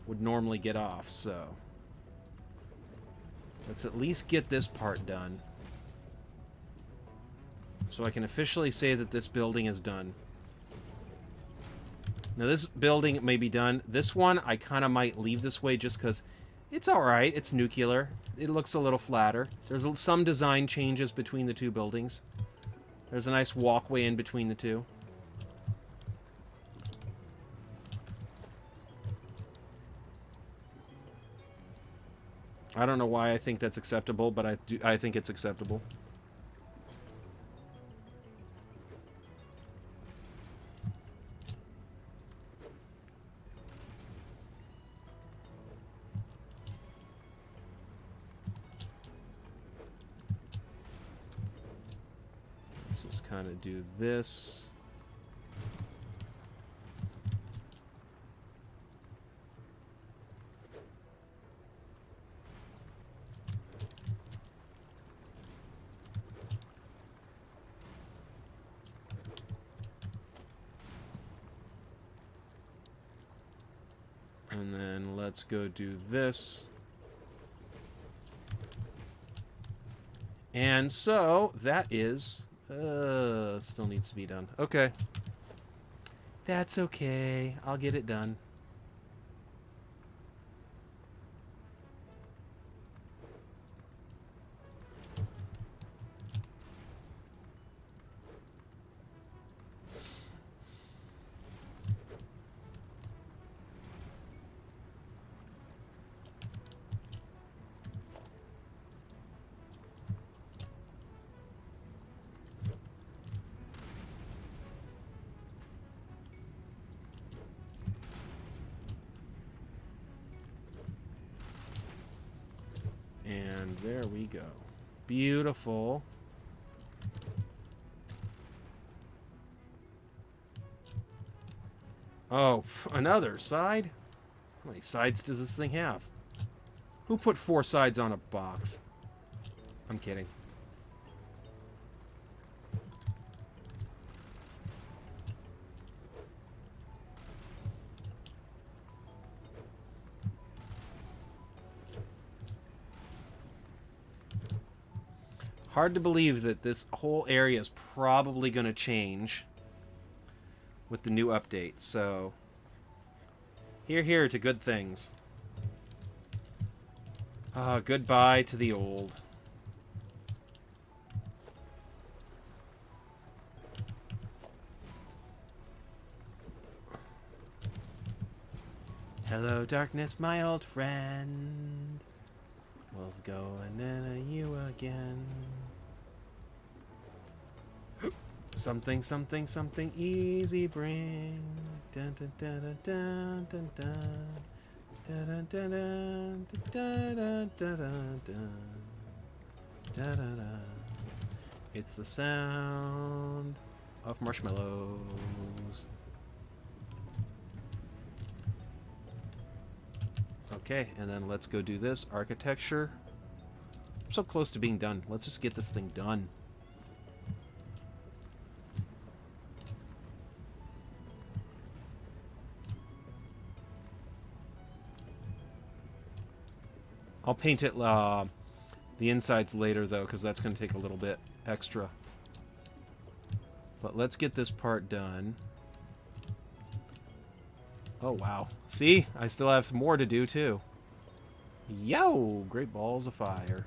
would normally get off, so let's at least get this part done. So I can officially say that this building is done. Now this building may be done. This one, I kind of might leave this way just because It's alright. It's nuclear. It looks a little flatter. There's some design changes between the two buildings. There's a nice walkway in between the two. I don't know why I think that's acceptable, but I think it's acceptable. Let's just kind of do this. And then let's go do this. And so, that is... still needs to be done. Okay. That's okay. I'll get it done. And there we go. Beautiful. Oh, another side? How many sides does this thing have? Who put 4 sides on a box? I'm kidding. Hard to believe that this whole area is probably going to change with the new update, so here to good things. Goodbye to the old. Hello, darkness, my old friend. We'll go and you again. Something, something, something easy bring. Dun dun dun dun dun dun dun dun dun dun dun dun dun dun. It's the sound of marshmallows. Okay, and then let's go do this. Architecture. I'm so close to being done. Let's just get this thing done. I'll paint it, the insides later, though, because that's going to take a little bit extra. But let's get this part done. Oh, wow. See? I still have more to do, too. Yo! Great balls of fire.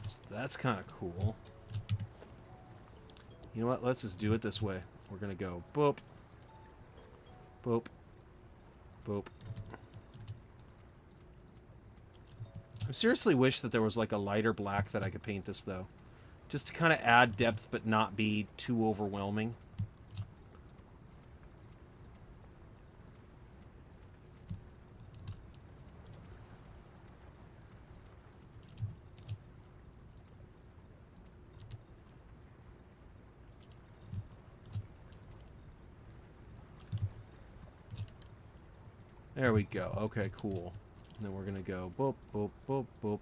So that's kind of cool. You know what? Let's just do it this way. We're going to go boop, boop, boop. I seriously wish that there was like a lighter black that I could paint this, though. Just to kind of add depth but not be too overwhelming. There we go. Okay, cool. And then we're going to go boop, boop, boop, boop.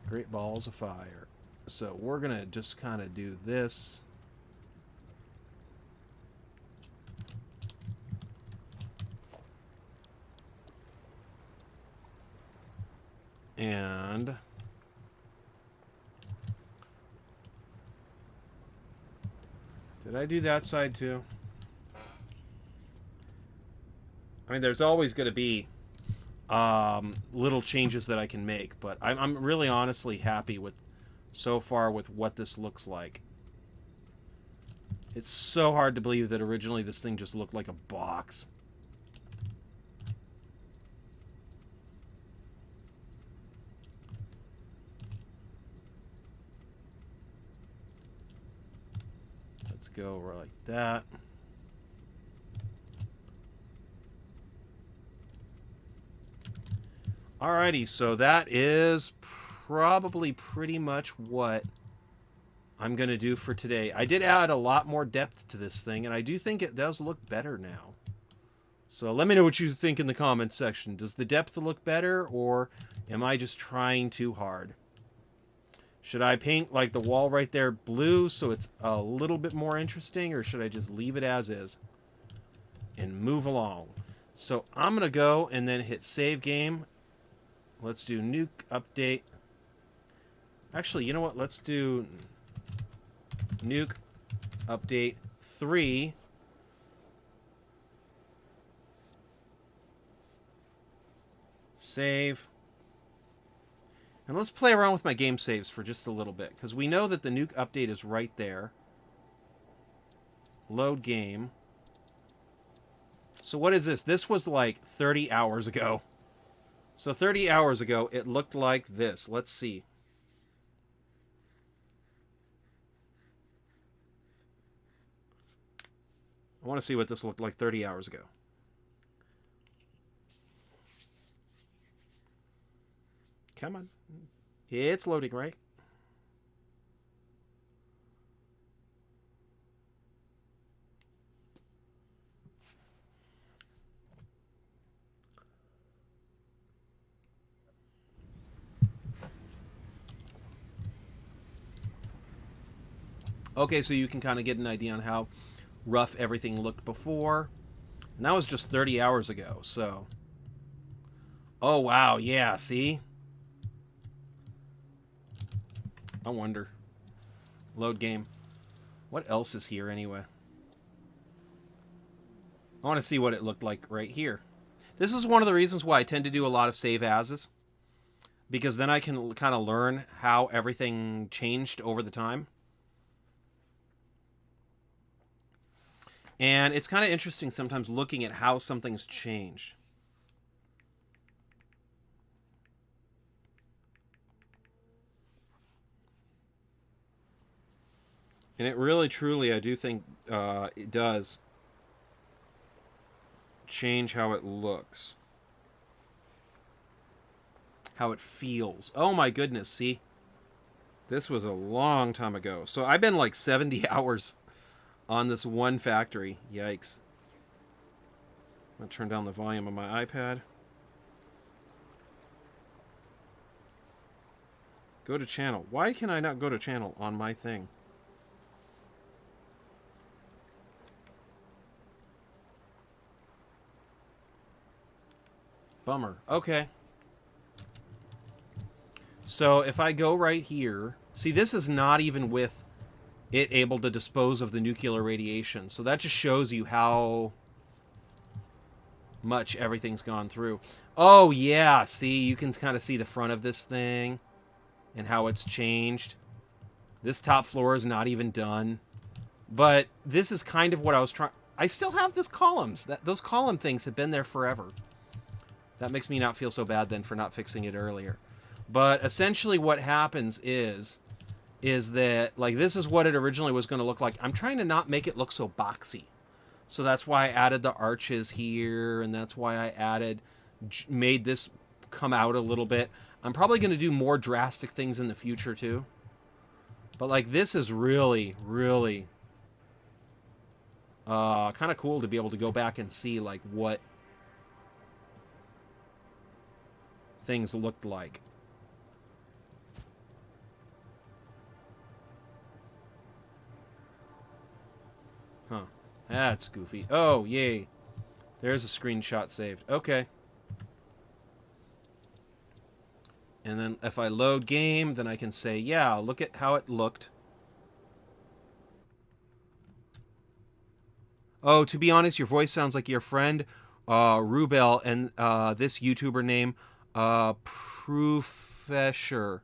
Great balls of fire. So we're going to just kind of do this. And did I do that side too? I mean, there's always going to be little changes that I can make, but I'm really honestly happy with so far with what this looks like. It's so hard to believe that originally this thing just looked like a box. Let's go like that. Alrighty, so that is probably pretty much what I'm going to do for today. I did add a lot more depth to this thing, and I do think it does look better now. So let me know what you think in the comments section. Does the depth look better, or am I just trying too hard? Should I paint, like, the wall right there blue so it's a little bit more interesting, or should I just leave it as is and move along? So I'm going to go and then hit save game. Let's do nuke update. Actually, you know what? Let's do nuke update 3. Save. And let's play around with my game saves for just a little bit, because we know that the nuke update is right there. Load game. So what is this? This was like 30 hours ago. So 30 hours ago, it looked like this. Let's see. I want to see what this looked like 30 hours ago. Come on. It's loading, right? Okay, so you can kind of get an idea on how rough everything looked before. And that was just 30 hours ago, so... Oh, wow, yeah, see? I wonder. Load game. What else is here, anyway? I want to see what it looked like right here. This is one of the reasons why I tend to do a lot of save ases. Because then I can kind of learn how everything changed over the time. And it's kind of interesting sometimes looking at how something's changed. And it really, truly, I do think it does change how it looks. How it feels. Oh my goodness, see? This was a long time ago. So I've been like 70 hours on this one factory. Yikes. I'm going to turn down the volume on my iPad. Go to channel. Why can I not go to channel on my thing? Bummer. Okay. So if I go right here... See, this is not even with it able to dispose of the nuclear radiation. So that just shows you how much everything's gone through. Oh, yeah. See, you can kind of see the front of this thing and how it's changed. This top floor is not even done. But this is kind of what I was trying... I still have this columns. Those column things have been there forever. That makes me not feel so bad then for not fixing it earlier. But essentially what happens is that, like, this is what it originally was going to look like. I'm trying to not make it look so boxy. So that's why I added the arches here, and that's why I made this come out a little bit. I'm probably going to do more drastic things in the future, too. But, like, this is really, really kind of cool to be able to go back and see, like, what things looked like. Huh. That's goofy. Oh, yay. There's a screenshot saved. Okay. And then if I load game, then I can say, yeah, look at how it looked. Oh, to be honest, your voice sounds like your friend, Rubel, and this YouTuber name, Professor.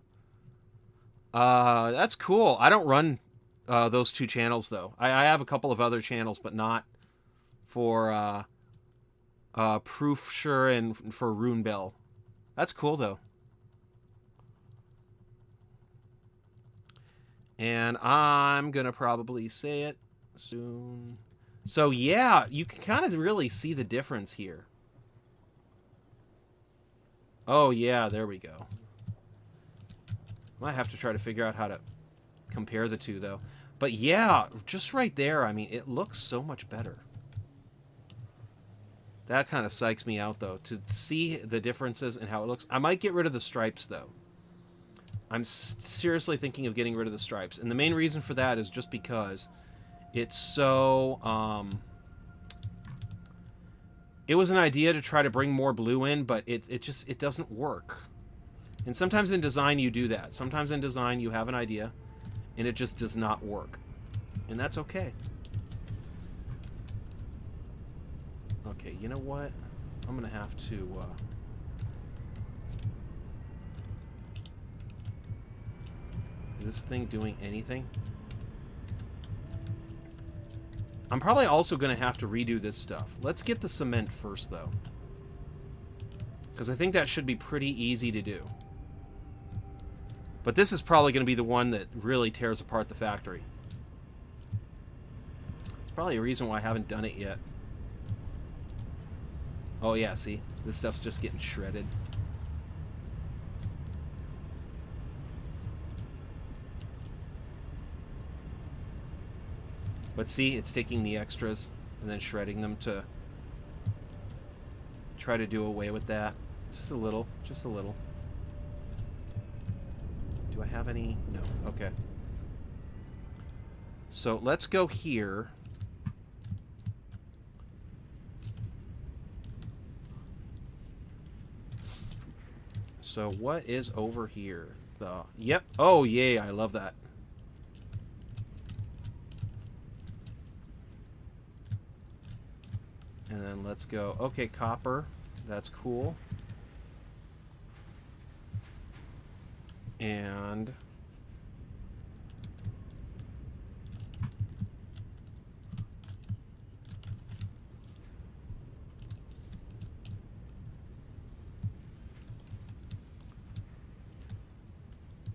That's cool. I don't run those two channels, though. I have a couple of other channels, but not for Professor and for Runebell. That's cool, though. And I'm going to probably say it soon. So, yeah, you can kind of really see the difference here. Oh, yeah, there we go. Might have to try to figure out how to compare the two, though. But, yeah, just right there, I mean, it looks so much better. That kind of psychs me out, though, to see the differences and how it looks. I might get rid of the stripes, though. I'm seriously thinking of getting rid of the stripes. And the main reason for that is just because it's so... it was an idea to try to bring more blue in, but it doesn't work. And sometimes in design you do that. Sometimes in design you have an idea, and it just does not work. And that's okay. Okay, you know what? I'm going to have to... Is this thing doing anything? I'm probably also going to have to redo this stuff. Let's get the cement first, though. Because I think that should be pretty easy to do. But this is probably going to be the one that really tears apart the factory. It's probably a reason why I haven't done it yet. Oh, yeah, see? This stuff's just getting shredded. But see, it's taking the extras and then shredding them to try to do away with that. Just a little. Just a little. Do I have any? No. Okay. So let's go here. So what is over here? Yep. Oh, yay. I love that. And then let's go, okay, copper. That's cool. And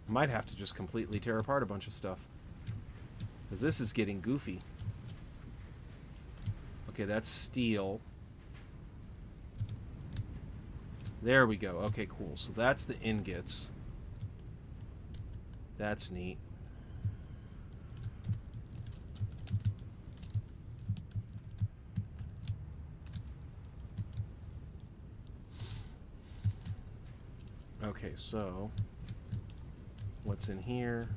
might have to just completely tear apart a bunch of stuff, because this is getting goofy. Okay, that's steel. There we go. Okay, cool. So that's the ingots. That's neat. Okay, so what's in here?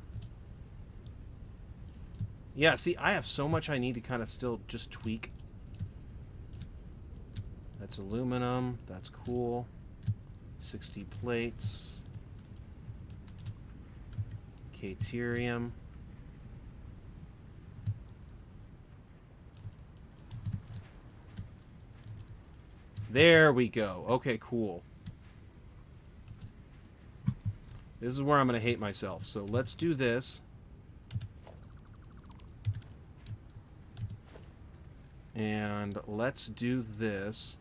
Yeah, see, I have so much I need to kind of still just tweak. That's aluminum. That's cool. 60 plates. Caterium. There we go. Okay, cool. This is where I'm going to hate myself. So let's do this. And let's do this.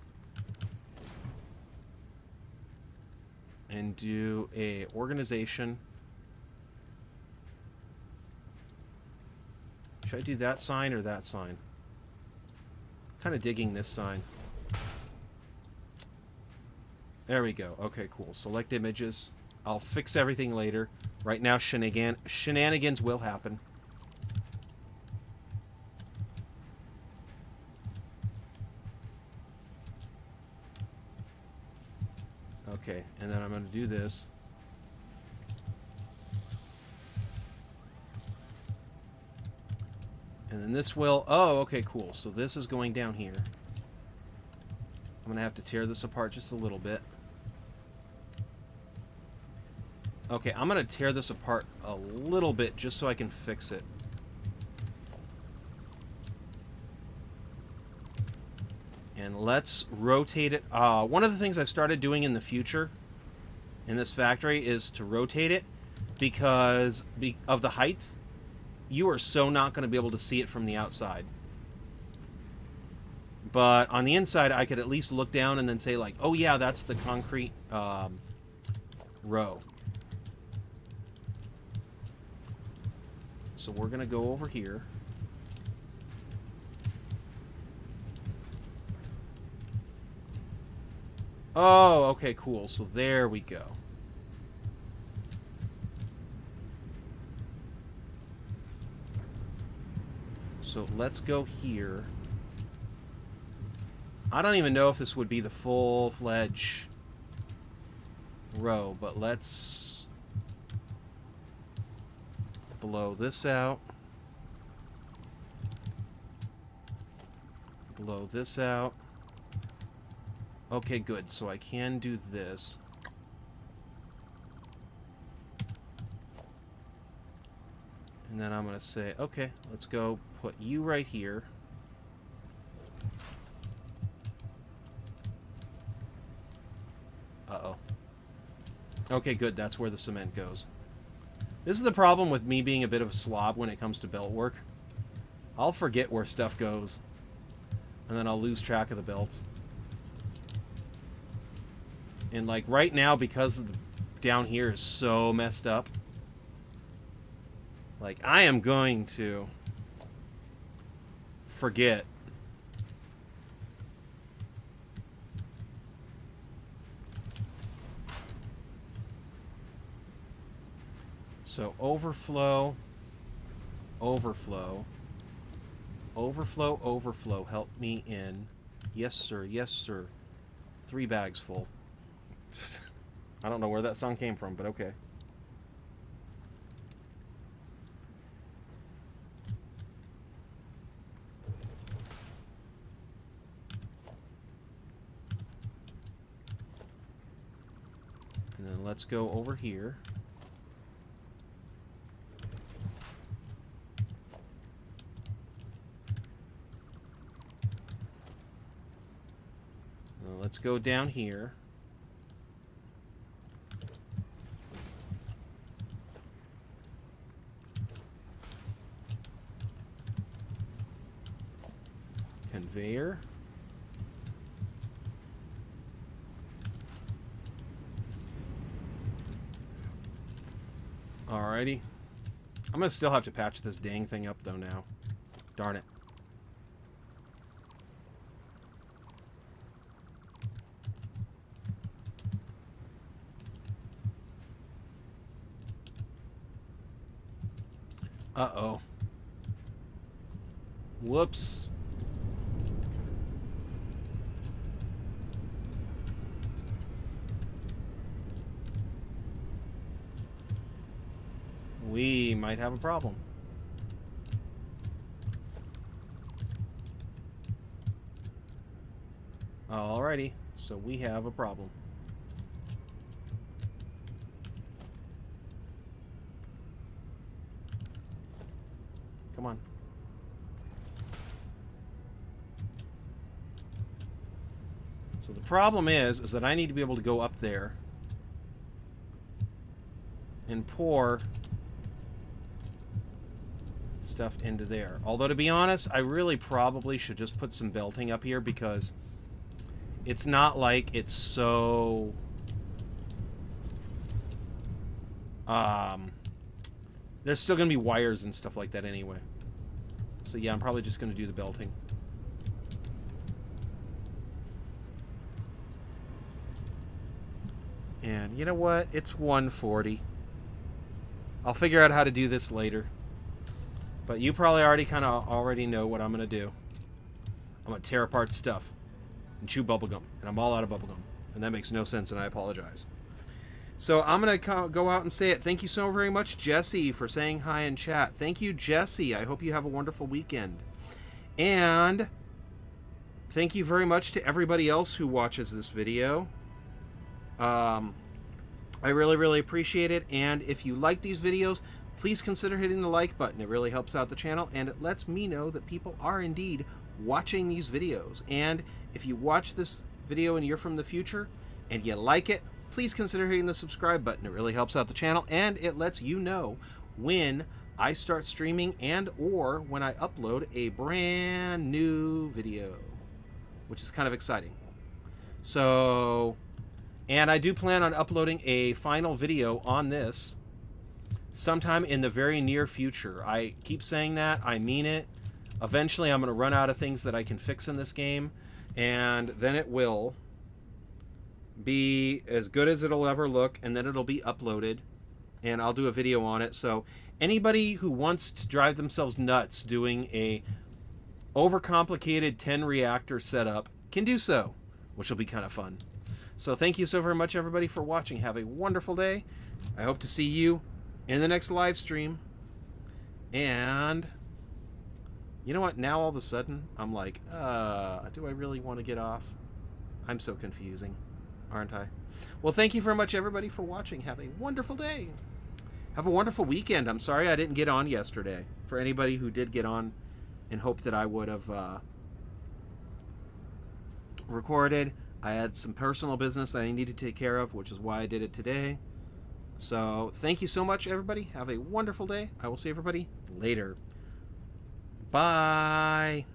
And do a organization. Should I do that sign or that sign? Kind of digging this sign. There we go. Okay, cool. Select images. I'll fix everything later. Right now, shenanigans will happen. Okay, and then I'm going to do this. And then this will... Oh, okay, cool. So this is going down here. I'm going to have to tear this apart just a little bit. Okay, I'm going to tear this apart a little bit just so I can fix it. And let's rotate it. One of the things I've started doing in the future in this factory is to rotate it because of the height. You are so not going to be able to see it from the outside. But on the inside, I could at least look down and then say, like, oh yeah, that's the concrete row. So we're going to go over here. Oh, okay, cool. So there we go. So let's go here. I don't even know if this would be the full-fledged row, but let's blow this out. Blow this out. Okay, good. So I can do this. And then I'm going to say, okay, let's go put you right here. Uh-oh. Okay, good. That's where the cement goes. This is the problem with me being a bit of a slob when it comes to belt work. I'll forget where stuff goes. And then I'll lose track of the belts. And, like, right now, because down here is so messed up, like, I am going to forget. So, overflow, overflow, overflow, overflow, help me in. Yes, sir, yes, sir. 3 bags full. I don't know where that song came from, but okay. And then let's go over here. Now let's go down here. Conveyor. Alrighty. I'm gonna still have to patch this dang thing up though now. Darn it. Uh-oh. Whoops. We might have a problem. Alrighty, so we have a problem. Come on. So the problem is that I need to be able to go up there and pour stuff into there. Although, to be honest, I really probably should just put some belting up here because it's not like it's so... there's still going to be wires and stuff like that anyway. So yeah, I'm probably just going to do the belting. And you know what? It's 1:40. I'll figure out how to do this later. But you probably already know what I'm going to do. I'm going to tear apart stuff and chew bubblegum. And I'm all out of bubblegum. And that makes no sense, and I apologize. So I'm going to go out and say it. Thank you so very much, Jesse, for saying hi in chat. Thank you, Jesse. I hope you have a wonderful weekend. And thank you very much to everybody else who watches this video. I really, really appreciate it. And if you like these videos, please consider hitting the like button. It really helps out the channel, and it lets me know that people are indeed watching these videos. And if you watch this video in a year from the future and you like it, please consider hitting the subscribe button. It really helps out the channel, and it lets you know when I start streaming and or when I upload a brand new video, which is kind of exciting. So, and I do plan on uploading a final video on this sometime in the very near future. I keep saying that, I mean it. Eventually I'm going to run out of things that I can fix in this game, and then it will be as good as it'll ever look, and then it'll be uploaded, and I'll do a video on it. So anybody who wants to drive themselves nuts doing a overcomplicated 10 reactor setup can do so, which will be kind of fun. So thank you so very much, everybody, for watching. Have a wonderful day. I hope to see you in the next live stream. And you know what? Now all of a sudden I'm like, do I really want to get off? I'm so confusing, aren't I? Well, thank you very much, everybody, for watching. Have a wonderful day. Have a wonderful weekend. I'm sorry I didn't get on yesterday. For anybody who did get on and hoped that I would have recorded, I had some personal business that I needed to take care of, which is why I did it today. So thank you so much, everybody. Have a wonderful day. I will see everybody later. Bye.